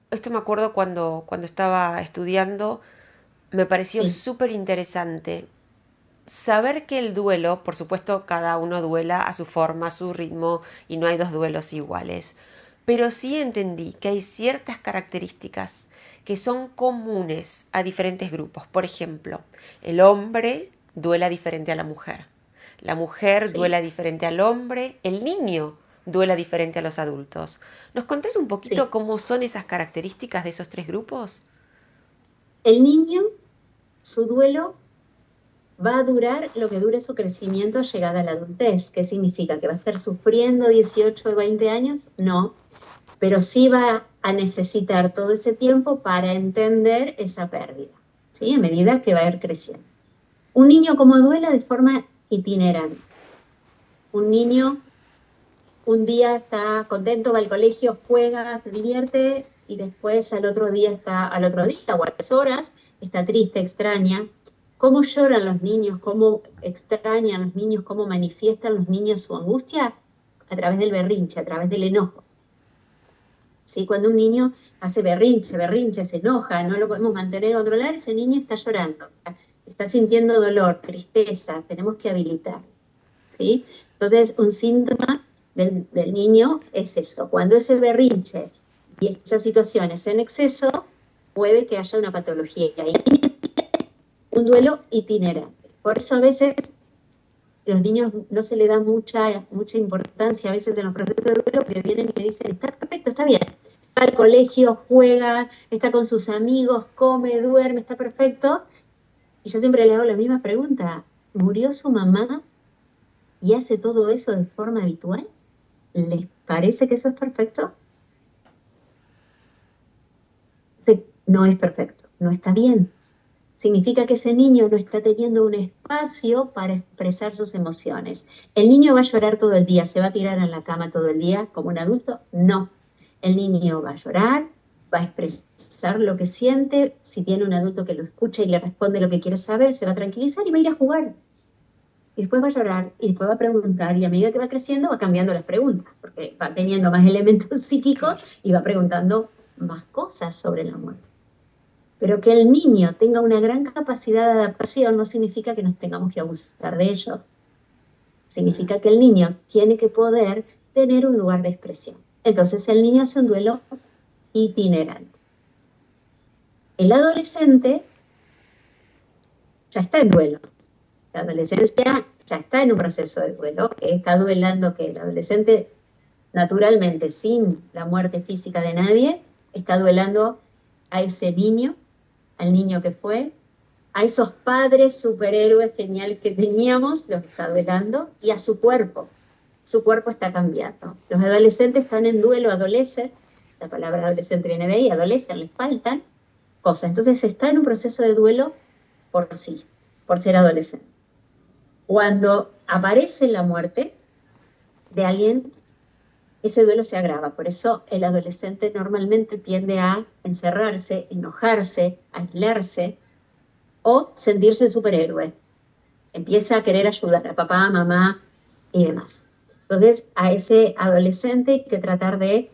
Esto me acuerdo cuando estaba estudiando, me pareció Sí, súper interesante saber que el duelo, por supuesto, cada uno duela a su forma, a su ritmo, y no hay dos duelos iguales. Pero sí entendí que hay ciertas características que son comunes a diferentes grupos. Por ejemplo, el hombre duela diferente a la mujer. La mujer sí, duela diferente al hombre. El niño duela diferente a los adultos. ¿Nos contás un poquito sí. cómo son esas características de esos tres grupos? El niño, su duelo va a durar lo que dure su crecimiento llegada a la adultez. ¿Qué significa? ¿Que va a estar sufriendo 18 o 20 años? No, pero sí va a necesitar todo ese tiempo para entender esa pérdida, ¿sí? A medida que va a ir creciendo. Un niño como duela de forma itinerante. Un niño un día está contento, va al colegio, juega, se divierte y después al otro día o a las horas está triste, extraña. ¿Cómo lloran los niños? ¿Cómo extrañan los niños? ¿Cómo manifiestan los niños su angustia? A través del berrinche, a través del enojo. ¿Sí? Cuando un niño hace berrinche, se enoja, no lo podemos mantener controlar, ese niño está llorando, está sintiendo dolor, tristeza, tenemos que habilitar. ¿Sí? Entonces, un síntoma del niño es eso. Cuando ese berrinche y esas situaciones en exceso, puede que haya una patología ahí. Un duelo itinerante. Por eso a veces los niños no se le da mucha importancia a veces en los procesos de duelo, porque vienen y me dicen, está perfecto, está bien. Va al colegio, juega, está con sus amigos, come, duerme, está perfecto. Y yo siempre le hago la misma pregunta. ¿Murió su mamá y hace todo eso de forma habitual? ¿Les parece que eso es perfecto? No es perfecto, no está bien. Significa que ese niño no está teniendo un espacio para expresar sus emociones. ¿El niño va a llorar todo el día? ¿Se va a tirar en la cama todo el día como un adulto? No. El niño va a llorar, va a expresar lo que siente. Si tiene un adulto que lo escucha y le responde lo que quiere saber, se va a tranquilizar y va a ir a jugar. Y después va a llorar y después va a preguntar. Y a medida que va creciendo va cambiando las preguntas, porque va teniendo más elementos psíquicos y va preguntando más cosas sobre la muerte. Pero que el niño tenga una gran capacidad de adaptación no significa que nos tengamos que abusar de ello. Significa que el niño tiene que poder tener un lugar de expresión. Entonces el niño hace un duelo itinerante. El adolescente ya está en duelo. La adolescencia ya está en un proceso de duelo, que está duelando, que el adolescente naturalmente, sin la muerte física de nadie, está duelando a ese niño, al niño que fue, a esos padres superhéroes geniales que teníamos, los está duelando, y a su cuerpo. Su cuerpo está cambiando. Los adolescentes están en duelo, adolecen, la palabra adolescente viene de ahí, adolecen, les faltan cosas. Entonces está en un proceso de duelo por sí, por ser adolescente. Cuando aparece la muerte de alguien, ese duelo se agrava. Por eso el adolescente normalmente tiende a encerrarse, enojarse, aislarse o sentirse superhéroe. Empieza a querer ayudar a papá, mamá y demás. Entonces, a ese adolescente hay que tratar de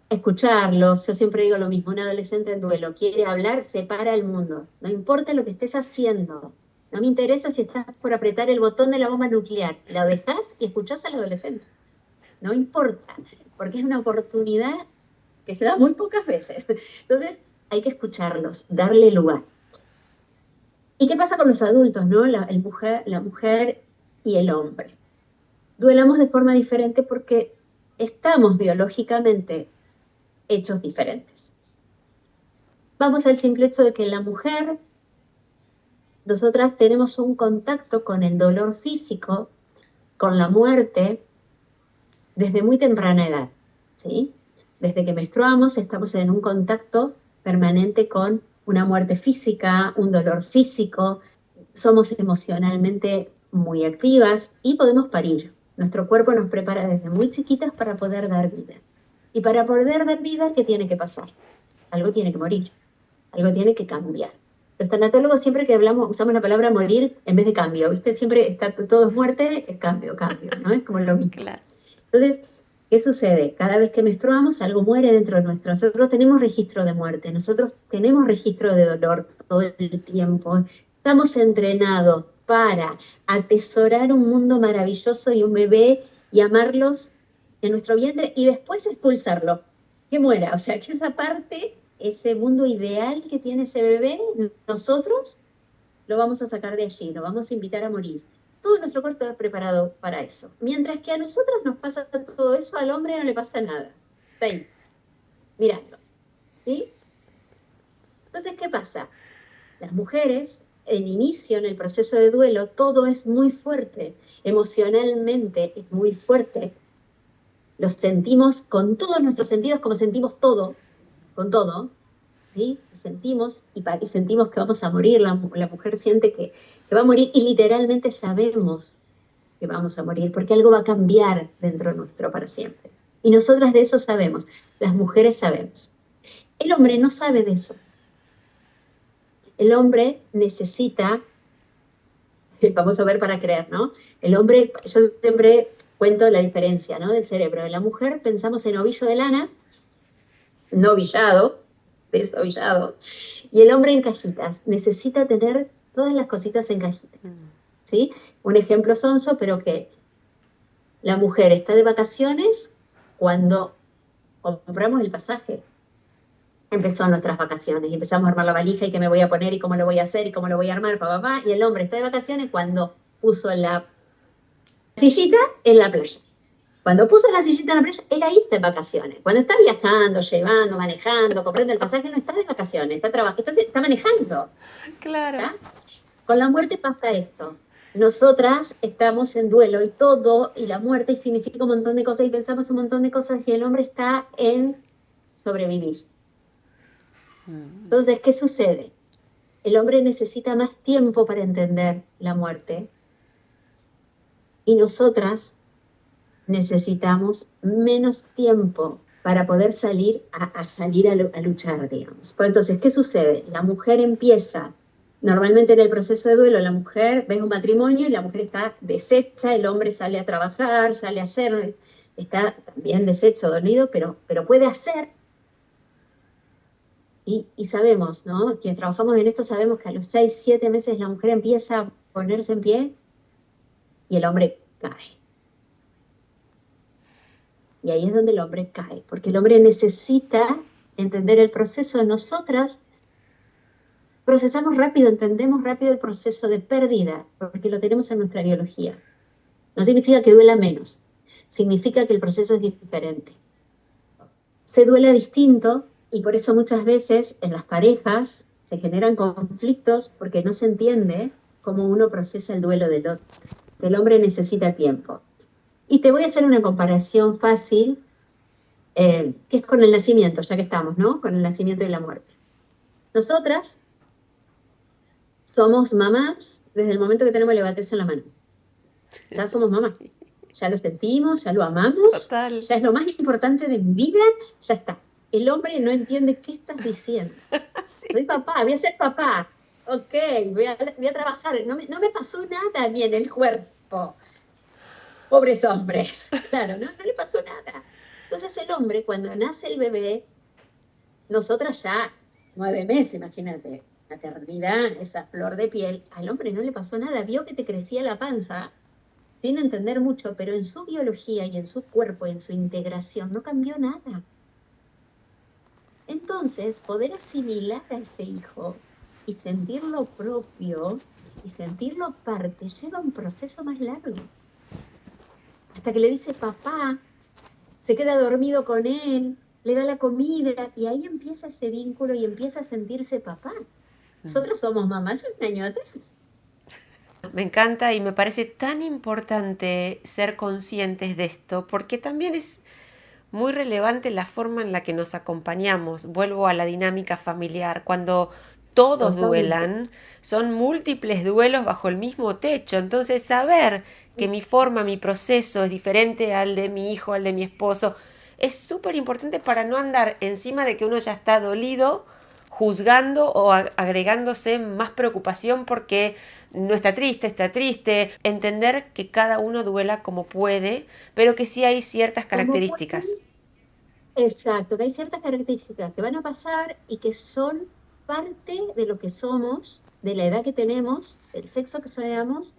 escucharlos. Yo siempre digo lo mismo, un adolescente en duelo quiere hablar, se para el mundo. No importa lo que estés haciendo. No me interesa si estás por apretar el botón de la bomba nuclear. La dejás y escuchás al adolescente. No importa, porque es una oportunidad que se da muy pocas veces. Entonces, hay que escucharlos, darle lugar. ¿Y qué pasa con los adultos, no? La mujer y el hombre. Duelamos de forma diferente porque estamos biológicamente hechos diferentes. Vamos al simple hecho de que la mujer, nosotras tenemos un contacto con el dolor físico, con la muerte, desde muy temprana edad, ¿sí? Desde que menstruamos estamos en un contacto permanente con una muerte física, un dolor físico, somos emocionalmente muy activas y podemos parir. Nuestro cuerpo nos prepara desde muy chiquitas para poder dar vida. Y para poder dar vida, ¿qué tiene que pasar? Algo tiene que morir, algo tiene que cambiar. Los tanatólogos siempre que hablamos, usamos la palabra morir en vez de cambio, ¿viste? Siempre está todo es muerte, es cambio, ¿no? Es como lo mismo. Claro. Entonces, ¿qué sucede? Cada vez que menstruamos, algo muere dentro de nuestro. Nosotros tenemos registro de muerte, nosotros tenemos registro de dolor todo el tiempo. Estamos entrenados para atesorar un mundo maravilloso y un bebé y amarlos en nuestro vientre y después expulsarlo, que muera. O sea, que esa parte, ese mundo ideal que tiene ese bebé, nosotros lo vamos a sacar de allí, lo vamos a invitar a morir. Todo nuestro cuerpo está preparado para eso. Mientras que a nosotros nos pasa todo eso, al hombre no le pasa nada. Está ahí, mirando. ¿Sí? Entonces, ¿qué pasa? Las mujeres, en inicio, en el proceso de duelo, todo es muy fuerte. Emocionalmente es muy fuerte. Lo sentimos con todos nuestros sentidos, como sentimos todo, con todo. ¿Sí? Sentimos y sentimos que vamos a morir. La mujer siente que va a morir y literalmente sabemos que vamos a morir, porque algo va a cambiar dentro nuestro para siempre. Y nosotras de eso sabemos, las mujeres sabemos. El hombre no sabe de eso. El hombre necesita, vamos a ver para creer, ¿no? El hombre, yo siempre cuento la diferencia, ¿no? Del cerebro. De la mujer pensamos en ovillo de lana, novillado, desovillado, y el hombre en cajitas. Necesita tener todas las cositas en cajitas. ¿Sí? Un ejemplo sonso, pero que La mujer está de vacaciones cuando compramos el pasaje. Empezó nuestras vacaciones y empezamos a armar la valija y qué me voy a poner y cómo lo voy a hacer y cómo lo voy a armar, papá. Y el hombre está de vacaciones cuando puso la sillita en la playa. Cuando puso la sillita en la playa, él ahí está de vacaciones. Cuando está viajando, llevando, manejando, comprando el pasaje, no está de vacaciones, está manejando. Claro. ¿Está? Con la muerte pasa esto. Nosotras estamos en duelo y todo, y la muerte significa un montón de cosas y pensamos un montón de cosas y el hombre está en sobrevivir. Entonces, ¿qué sucede? El hombre necesita más tiempo para entender la muerte y nosotras necesitamos menos tiempo para poder salir a luchar, digamos. Pues entonces, ¿qué sucede? La mujer empieza, normalmente en el proceso de duelo, la mujer ve un matrimonio y la mujer está deshecha, el hombre sale a trabajar, sale a hacer, está también deshecho, dolido, pero puede hacer. Y sabemos, ¿no? Quienes trabajamos en esto sabemos que a los 6, 7 meses la mujer empieza a ponerse en pie y el hombre cae. Y ahí es donde el hombre cae, porque el hombre necesita entender el proceso. Nosotras procesamos rápido, entendemos rápido el proceso de pérdida, porque lo tenemos en nuestra biología. No significa que duela menos, significa que el proceso es diferente. Se duela distinto y por eso muchas veces en las parejas se generan conflictos porque no se entiende cómo uno procesa el duelo del otro. El hombre necesita tiempo. Y te voy a hacer una comparación fácil, que es con el nacimiento, ya que estamos, ¿no? Con el nacimiento y la muerte. Nosotras somos mamás desde el momento que tenemos el levatez en la mano. Ya somos mamás. Ya lo sentimos, ya lo amamos. Total. Ya es lo más importante de mi vida, ya está. El hombre no entiende qué estás diciendo. Sí. Soy papá, voy a ser papá. Ok, voy a trabajar. No me pasó nada a mí en el cuerpo. Pobres hombres. Claro, no le pasó nada. Entonces el hombre, cuando nace el bebé, nosotras ya 9 meses, imagínate, la eternidad, esa flor de piel, al hombre no le pasó nada. Vio que te crecía la panza, sin entender mucho, pero en su biología y en su cuerpo, en su integración, no cambió nada. Entonces, poder asimilar a ese hijo y sentirlo propio y sentirlo parte, lleva un proceso más largo. Hasta que le dice papá, se queda dormido con él, le da la comida y ahí empieza ese vínculo y empieza a sentirse papá. Nosotros somos mamás un año atrás. Me encanta y me parece tan importante ser conscientes de esto porque también es muy relevante la forma en la que nos acompañamos. Vuelvo a la dinámica familiar. Cuando todos duelan, son múltiples duelos bajo el mismo techo. Entonces, saber que mi forma, mi proceso es diferente al de mi hijo, al de mi esposo, es súper importante para no andar encima de que uno ya está dolido, juzgando o agregándose más preocupación porque no está triste, entender que cada uno duela como puede, pero que sí hay ciertas características. Exacto, que hay ciertas características que van a pasar y que son parte de lo que somos, de la edad que tenemos, del sexo que seamos,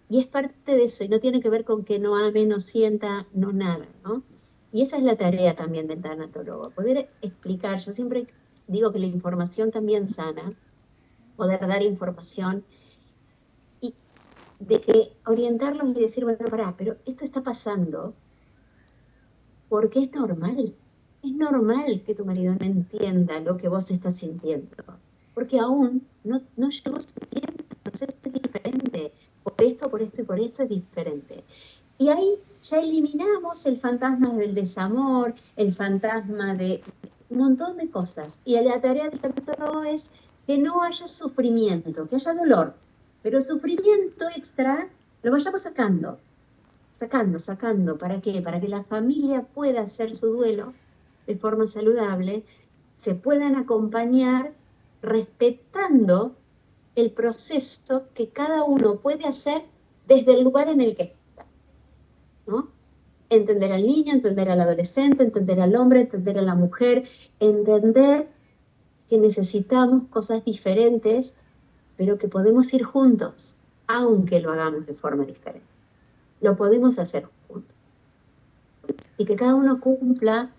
y es parte de eso, y no tiene que ver con que no ame, no sienta, no nada, ¿no? Y esa es la tarea también del tanatólogo, poder explicar. Yo siempre digo que la información también sana, poder dar información y de que orientarlos y decir, bueno, pará, pero esto está pasando porque es normal. Es normal que tu marido no entienda lo que vos estás sintiendo, porque aún no llegó su tiempo, entonces es diferente. Por esto y por esto es diferente. Y ahí ya eliminamos el fantasma del desamor, el fantasma de un montón de cosas. Y la tarea del tanatólogo es que no haya sufrimiento, que haya dolor, pero el sufrimiento extra lo vayamos sacando. ¿Para qué? Para que la familia pueda hacer su duelo de forma saludable, se puedan acompañar respetando el proceso que cada uno puede hacer desde el lugar en el que está, ¿no? Entender al niño, entender al adolescente, entender al hombre, entender a la mujer, entender que necesitamos cosas diferentes, pero que podemos ir juntos, aunque lo hagamos de forma diferente. Lo podemos hacer juntos. y que cada uno cumpla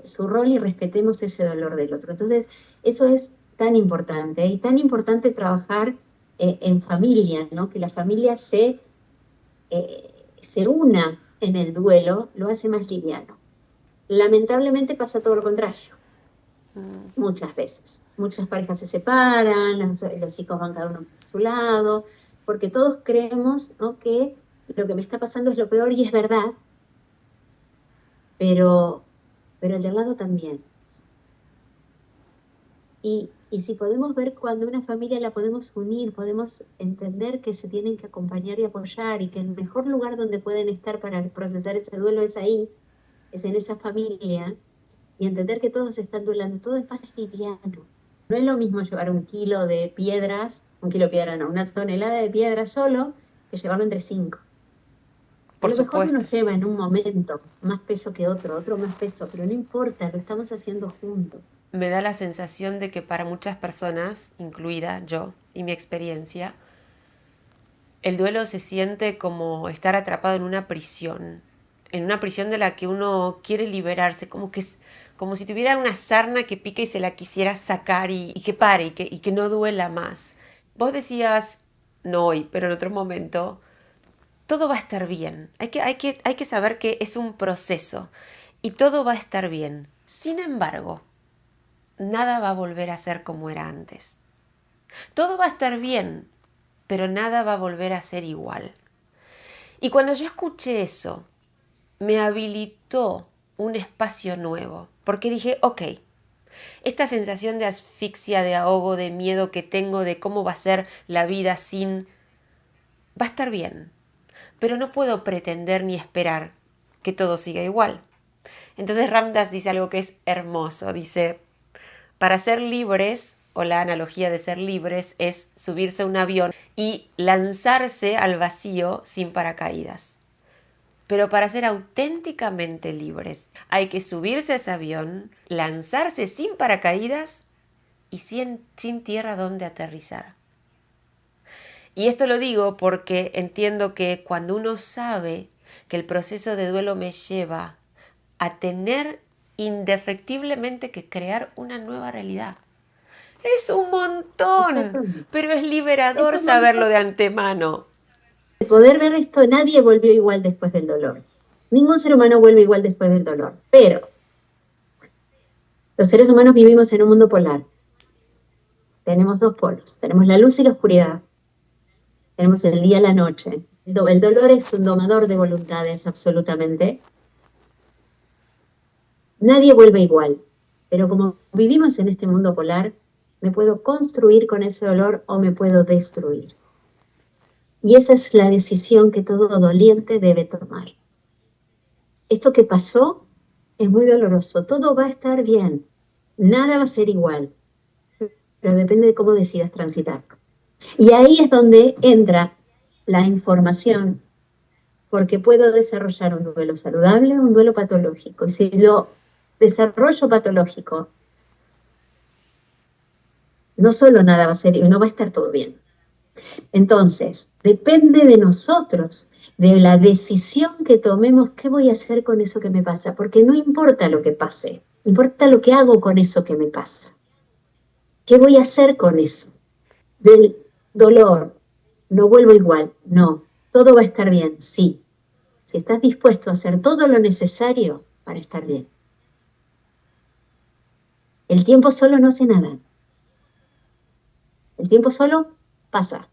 su rol y respetemos ese dolor del otro. Entonces, eso es tan importante y tan importante trabajar en familia, ¿no? Que la familia se una en el duelo, lo hace más liviano. Lamentablemente pasa todo lo contrario, muchas veces. Muchas parejas se separan, los hijos van cada uno por su lado, porque todos creemos, ¿no?, que lo que me está pasando es lo peor y es verdad, pero el de al lado también. Y si podemos ver cuando una familia la podemos unir, podemos entender que se tienen que acompañar y apoyar y que el mejor lugar donde pueden estar para procesar ese duelo es ahí, es en esa familia, y entender que todos están duelando, todo es más liviano. No es lo mismo llevar un kilo de piedras, un kilo de piedra no, una tonelada de piedras solo, que llevarlo entre 5. A Por lo mejor uno supuesto. lleva en un momento más peso que otro más peso, pero no importa, lo estamos haciendo juntos. Me da la sensación de que para muchas personas, incluida yo y mi experiencia, el duelo se siente como estar atrapado en una prisión de la que uno quiere liberarse, como si tuviera una sarna que pica y se la quisiera sacar y que pare y que no duela más. Vos decías, no hoy, pero en otro momento, todo va a estar bien. Hay que saber que es un proceso y todo va a estar bien. Sin embargo, nada va a volver a ser como era antes. Todo va a estar bien, pero nada va a volver a ser igual. Y cuando yo escuché eso, me habilitó un espacio nuevo, porque dije, ok, esta sensación de asfixia, de ahogo, de miedo que tengo, de cómo va a ser la vida sin... va a estar bien, pero no puedo pretender ni esperar que todo siga igual. Entonces Ram Dass dice algo que es hermoso, dice, para ser libres, o la analogía de ser libres, es subirse a un avión y lanzarse al vacío sin paracaídas. Pero para ser auténticamente libres hay que subirse a ese avión, lanzarse sin paracaídas y sin tierra donde aterrizar. Y esto lo digo porque entiendo que cuando uno sabe que el proceso de duelo me lleva a tener indefectiblemente que crear una nueva realidad, es un montón, pero es liberador Eso, saberlo de antemano. de poder ver esto, nadie volvió igual después del dolor. Ningún ser humano vuelve igual después del dolor, pero los seres humanos vivimos en un mundo polar. Tenemos dos polos, tenemos la luz y la oscuridad, tenemos el día y la noche. El dolor es un domador de voluntades, absolutamente. Nadie vuelve igual, pero como vivimos en este mundo polar, me puedo construir con ese dolor o me puedo destruir. Y esa es la decisión que todo doliente debe tomar. Esto que pasó es muy doloroso, todo va a estar bien, nada va a ser igual, pero depende de cómo decidas transitarlo. Y ahí es donde entra la información, porque puedo desarrollar un duelo saludable o un duelo patológico. Y si lo desarrollo patológico, no solo nada va a ser, no va a estar todo bien. Entonces, depende de nosotros, de la decisión que tomemos, qué voy a hacer con eso que me pasa, porque no importa lo que pase, importa lo que hago con eso que me pasa. ¿Qué voy a hacer con eso? Del dolor, no vuelvo igual, no, todo va a estar bien, sí. Si estás dispuesto a hacer todo lo necesario para estar bien. El tiempo solo no hace nada. El tiempo solo pasa.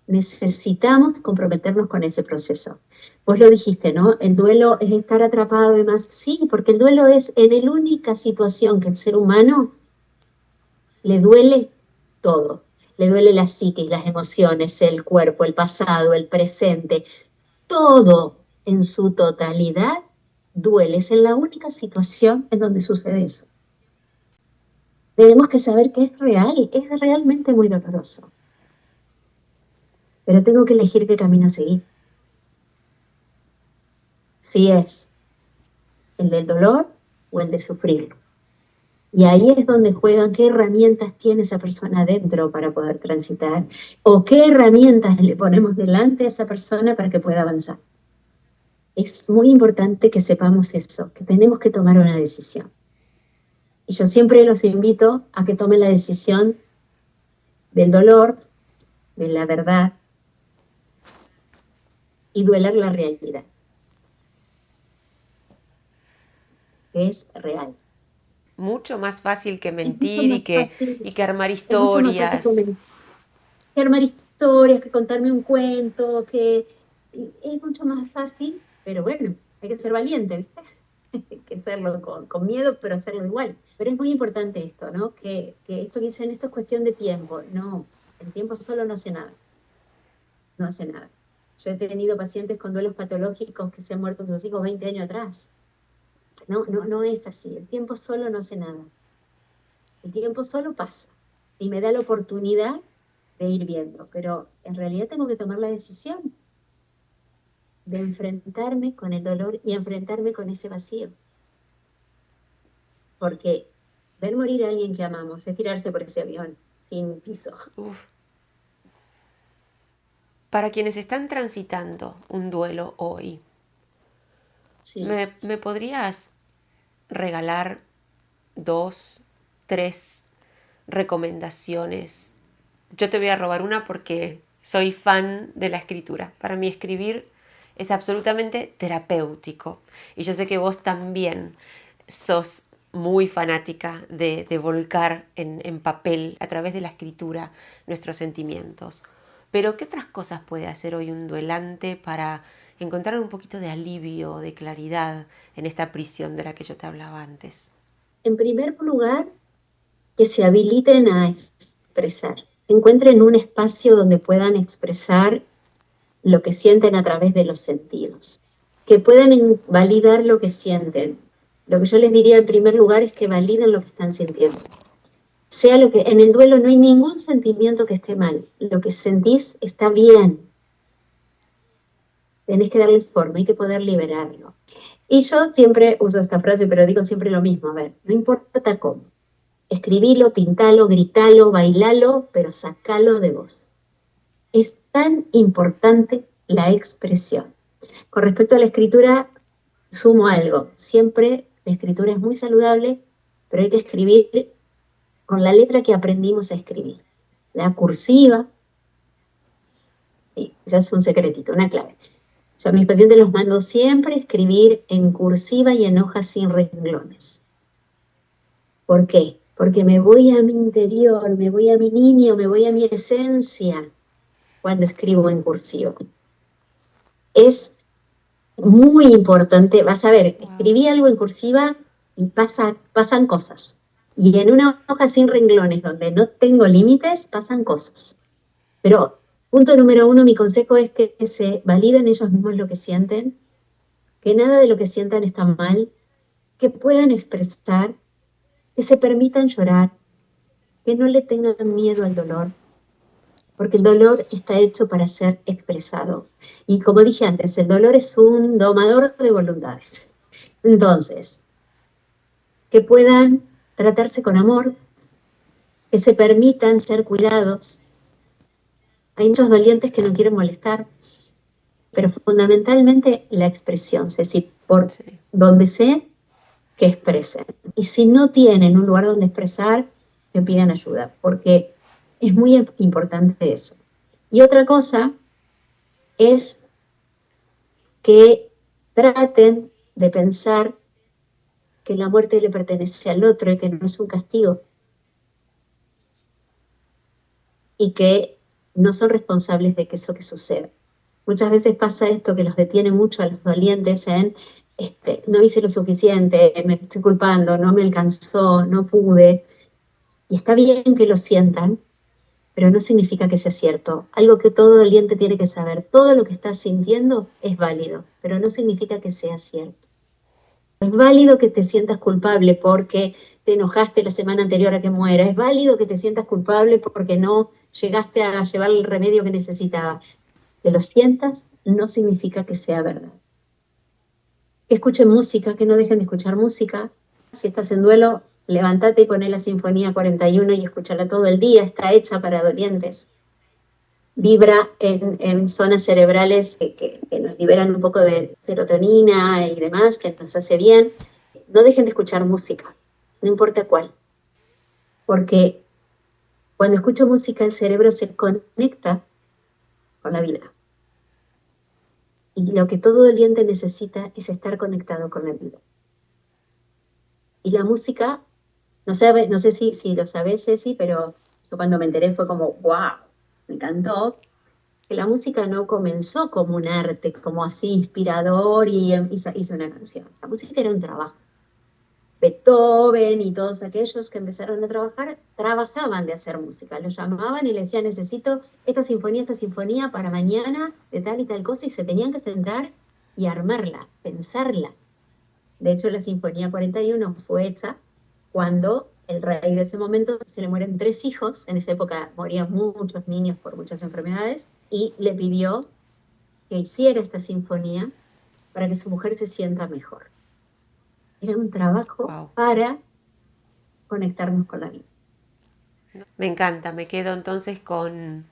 Necesitamos comprometernos con ese proceso. Vos lo dijiste, ¿no? El duelo es estar atrapado y más. Sí, porque el duelo es en la única situación que el ser humano le duele todo. Le duele la psiquis, las emociones, el cuerpo, el pasado, el presente. Todo en su totalidad duele. Es en la única situación en donde sucede eso. Tenemos que saber que es real, es realmente muy doloroso. Pero tengo que elegir qué camino seguir. Si es el del dolor o el de sufrir. Y ahí es donde juegan qué herramientas tiene esa persona adentro para poder transitar, o qué herramientas le ponemos delante a esa persona para que pueda avanzar. es muy importante que sepamos eso, que tenemos que tomar una decisión. Y yo siempre los invito a que tomen la decisión del dolor, de la verdad y duelar la realidad, que es real. Mucho más fácil que Es mucho mentir más fácil, y que armar es mucho más fácil historias. que armar historias, que contarme un cuento, que es mucho más fácil, pero bueno, hay que ser valiente, ¿viste? Hay que hacerlo con miedo, pero hacerlo igual. Pero es muy importante esto, ¿no? Que esto que dicen, esto es cuestión de tiempo. No, el tiempo solo no hace nada, no hace nada. Yo he tenido pacientes con duelos patológicos que se han muerto sus hijos 20 años atrás. No, no, no es así. El tiempo solo no hace nada. El tiempo solo pasa y me da la oportunidad de ir viendo, pero en realidad tengo que tomar la decisión de enfrentarme con el dolor y enfrentarme con ese vacío. Porque ver morir a alguien que amamos es tirarse por ese avión sin piso. Uf. Para quienes están transitando un duelo hoy, Sí. ¿me podrías regalar 2, 3 recomendaciones? Yo te voy a robar una porque soy fan de la escritura. Para mí escribir es absolutamente terapéutico. Y yo sé que vos también sos muy fanática de volcar en papel, a través de la escritura, nuestros sentimientos. Pero ¿qué otras cosas puede hacer hoy un duelante para encontrar un poquito de alivio, de claridad en esta prisión de la que yo te hablaba antes? En primer lugar, que se habiliten a expresar. Encuentren un espacio donde puedan expresar lo que sienten a través de los sentidos. Que puedan validar lo que sienten. Lo que yo les diría en primer lugar es que validen lo que están sintiendo. Sea lo que, en el duelo no hay ningún sentimiento que esté mal. Lo que sentís está bien. Tenés que darle forma, hay que poder liberarlo. Y yo siempre uso esta frase, pero digo siempre lo mismo. A ver, no importa cómo. Escribilo, pintalo, gritalo, bailalo, pero sacalo de vos. Es tan importante la expresión. Con respecto a la escritura, sumo algo. Siempre la escritura es muy saludable, pero hay que escribir con la letra que aprendimos a escribir. La cursiva, sí, ese es un secretito, una clave. Yo a mis pacientes los mando siempre a escribir en cursiva y en hojas sin renglones. ¿Por qué? Porque me voy a mi interior, me voy a mi niño, me voy a mi esencia cuando escribo en cursivo. Es muy importante, vas a ver, Wow. escribí algo en cursiva y pasan cosas. Y en una hoja sin renglones donde no tengo límites, pasan cosas. Pero punto número 1, mi consejo es que se validen ellos mismos lo que sienten, que nada de lo que sientan está mal, que puedan expresar, que se permitan llorar, que no le tengan miedo al dolor, porque el dolor está hecho para ser expresado. Y como dije antes, el dolor es un domador de voluntades. Entonces, que puedan tratarse con amor, que se permitan ser cuidados. Hay muchos dolientes que no quieren molestar, pero fundamentalmente la expresión, Ceci, por Sí. donde sea, que expresen. Y si no tienen un lugar donde expresar, que pidan ayuda, porque es muy importante eso. Y otra cosa es que traten de pensar que la muerte le pertenece al otro y que no es un castigo. Y que no son responsables de que eso que suceda. Muchas veces pasa esto que los detiene mucho a los dolientes en no hice lo suficiente, me estoy culpando, no me alcanzó, no pude. Y está bien que lo sientan, pero no significa que sea cierto. Algo que todo doliente tiene que saber, todo lo que estás sintiendo es válido, pero no significa que sea cierto. Es válido que te sientas culpable porque te enojaste la semana anterior a que muera. Es válido que te sientas culpable porque no llegaste a llevar el remedio que necesitaba. Que lo sientas no significa que sea verdad. Que escuchen música, que no dejen de escuchar música. Si estás en duelo, levántate y poné la Sinfonía 41 y escúchala todo el día. Está hecha para dolientes. Vibra en zonas cerebrales que nos liberan un poco de serotonina y demás, que nos hace bien. No dejen de escuchar música, no importa cuál, porque cuando escucho música el cerebro se conecta con la vida. Y lo que todo doliente necesita es estar conectado con la vida. Y la música, no sé si lo sabes, Ceci, pero yo cuando me enteré fue como, wow, me encantó. Que la música no comenzó como un arte, como así inspirador y hizo una canción. La música era un trabajo. Beethoven y todos aquellos que empezaron a trabajar, trabajaban de hacer música. Lo llamaban y le decían, necesito esta sinfonía para mañana, de tal y tal cosa, y se tenían que sentar y armarla, pensarla. De hecho, la Sinfonía 41 fue hecha cuando el rey de ese momento se le mueren 3 hijos, en esa época morían muchos niños por muchas enfermedades, y le pidió que hiciera esta sinfonía para que su mujer se sienta mejor. Era un trabajo para conectarnos con la vida. Me encanta, me quedo entonces con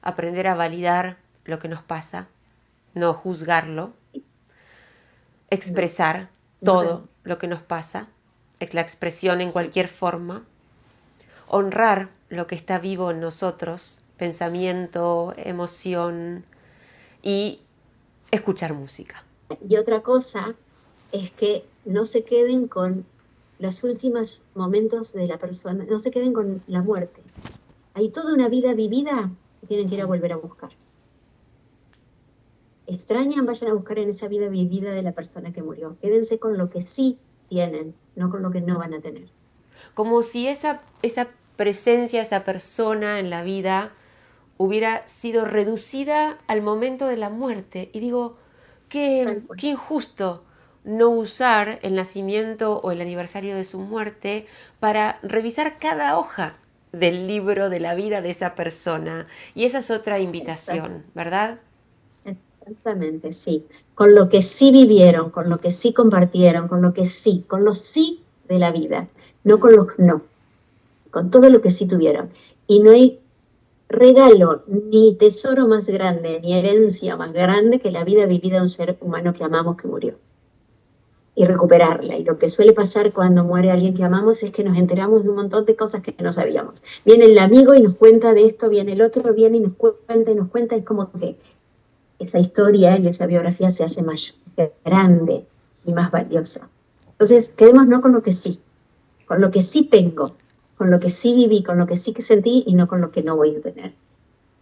aprender a validar lo que nos pasa, no juzgarlo, expresar todo lo que nos pasa, es la expresión en cualquier forma, honrar lo que está vivo en nosotros, pensamiento, emoción, y escuchar música. Y otra cosa es que no se queden con los últimos momentos de la persona, no se queden con la muerte. Hay toda una vida vivida que tienen que ir a volver a buscar. Extrañan, vayan a buscar en esa vida vivida de la persona que murió. Quédense con lo que sí tienen, no con lo que no van a tener. Como si esa presencia, esa persona en la vida hubiera sido reducida al momento de la muerte. Y digo, qué injusto no usar el nacimiento o el aniversario de su muerte para revisar cada hoja del libro de la vida de esa persona. Y esa es otra invitación, ¿verdad? Exactamente, sí. Con lo que sí vivieron, con lo que sí compartieron, con lo que sí, con los sí de la vida, no con los no, con todo lo que sí tuvieron. Y no hay regalo ni tesoro más grande, ni herencia más grande que la vida vivida de un ser humano que amamos que murió. Y recuperarla. Y lo que suele pasar cuando muere alguien que amamos es que nos enteramos de un montón de cosas que no sabíamos. Viene el amigo y nos cuenta de esto, viene el otro, viene y nos cuenta, es como que esa historia y esa biografía se hace más grande y más valiosa. Entonces, quedémonos con lo que sí, con lo que sí tengo, con lo que sí viví, con lo que sí que sentí y no con lo que no voy a tener.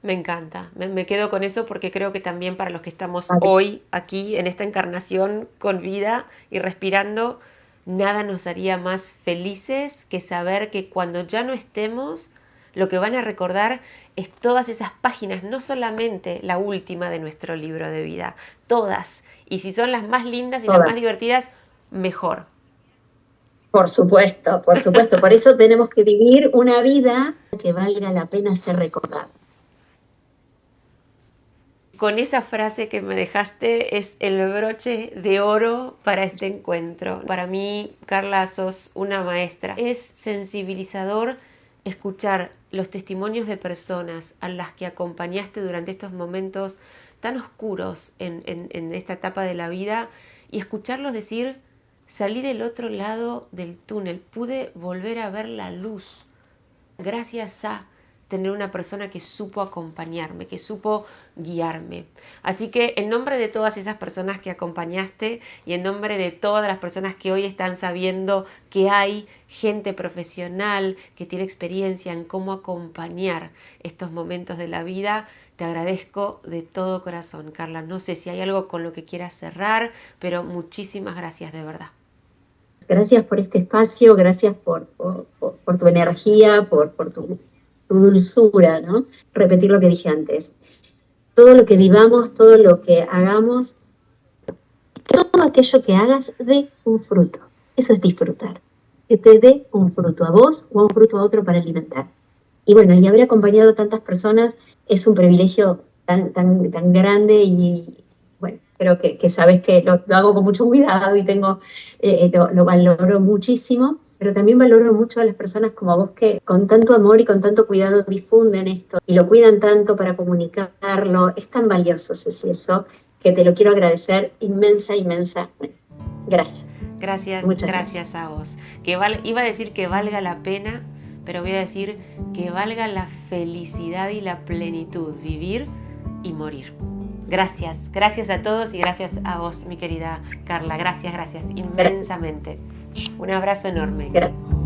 Me encanta, me quedo con eso porque creo que también para los que estamos hoy aquí en esta encarnación con vida y respirando, nada nos haría más felices que saber que cuando ya no estemos, lo que van a recordar es todas esas páginas, no solamente la última de nuestro libro de vida, todas. Y si son las más lindas y las más divertidas, mejor. Por supuesto, por supuesto. Por eso tenemos que vivir una vida que valga la pena ser recordada. Con esa frase que me dejaste es el broche de oro para este encuentro. Para mí, Carla, sos una maestra. Es sensibilizador escuchar los testimonios de personas a las que acompañaste durante estos momentos tan oscuros en esta etapa de la vida y escucharlos decir, salí del otro lado del túnel, pude volver a ver la luz gracias a tener una persona que supo acompañarme, que supo guiarme. Así que en nombre de todas esas personas que acompañaste y en nombre de todas las personas que hoy están sabiendo que hay gente profesional que tiene experiencia en cómo acompañar estos momentos de la vida, te agradezco de todo corazón, Carla. No sé si hay algo con lo que quieras cerrar, pero muchísimas gracias de verdad. Gracias por este espacio, gracias por tu energía, por tu dulzura, ¿no? Repetir lo que dije antes. Todo lo que vivamos, todo lo que hagamos, todo aquello que hagas dé un fruto. Eso es disfrutar. Que te dé un fruto a vos o un fruto a otro para alimentar. Y bueno, y haber acompañado a tantas personas es un privilegio tan grande y bueno, creo que sabes que lo hago con mucho cuidado y lo valoro muchísimo. Pero también valoro mucho a las personas como vos que con tanto amor y con tanto cuidado difunden esto y lo cuidan tanto para comunicarlo. Es tan valioso, Ceci, eso. que te lo quiero agradecer inmensa. Gracias. Gracias, Muchas gracias a vos. Iba a decir que valga la pena, pero voy a decir que valga la felicidad y la plenitud, vivir y morir. Gracias a todos y gracias a vos, mi querida Carla. Gracias inmensamente. Un abrazo enorme. Gracias.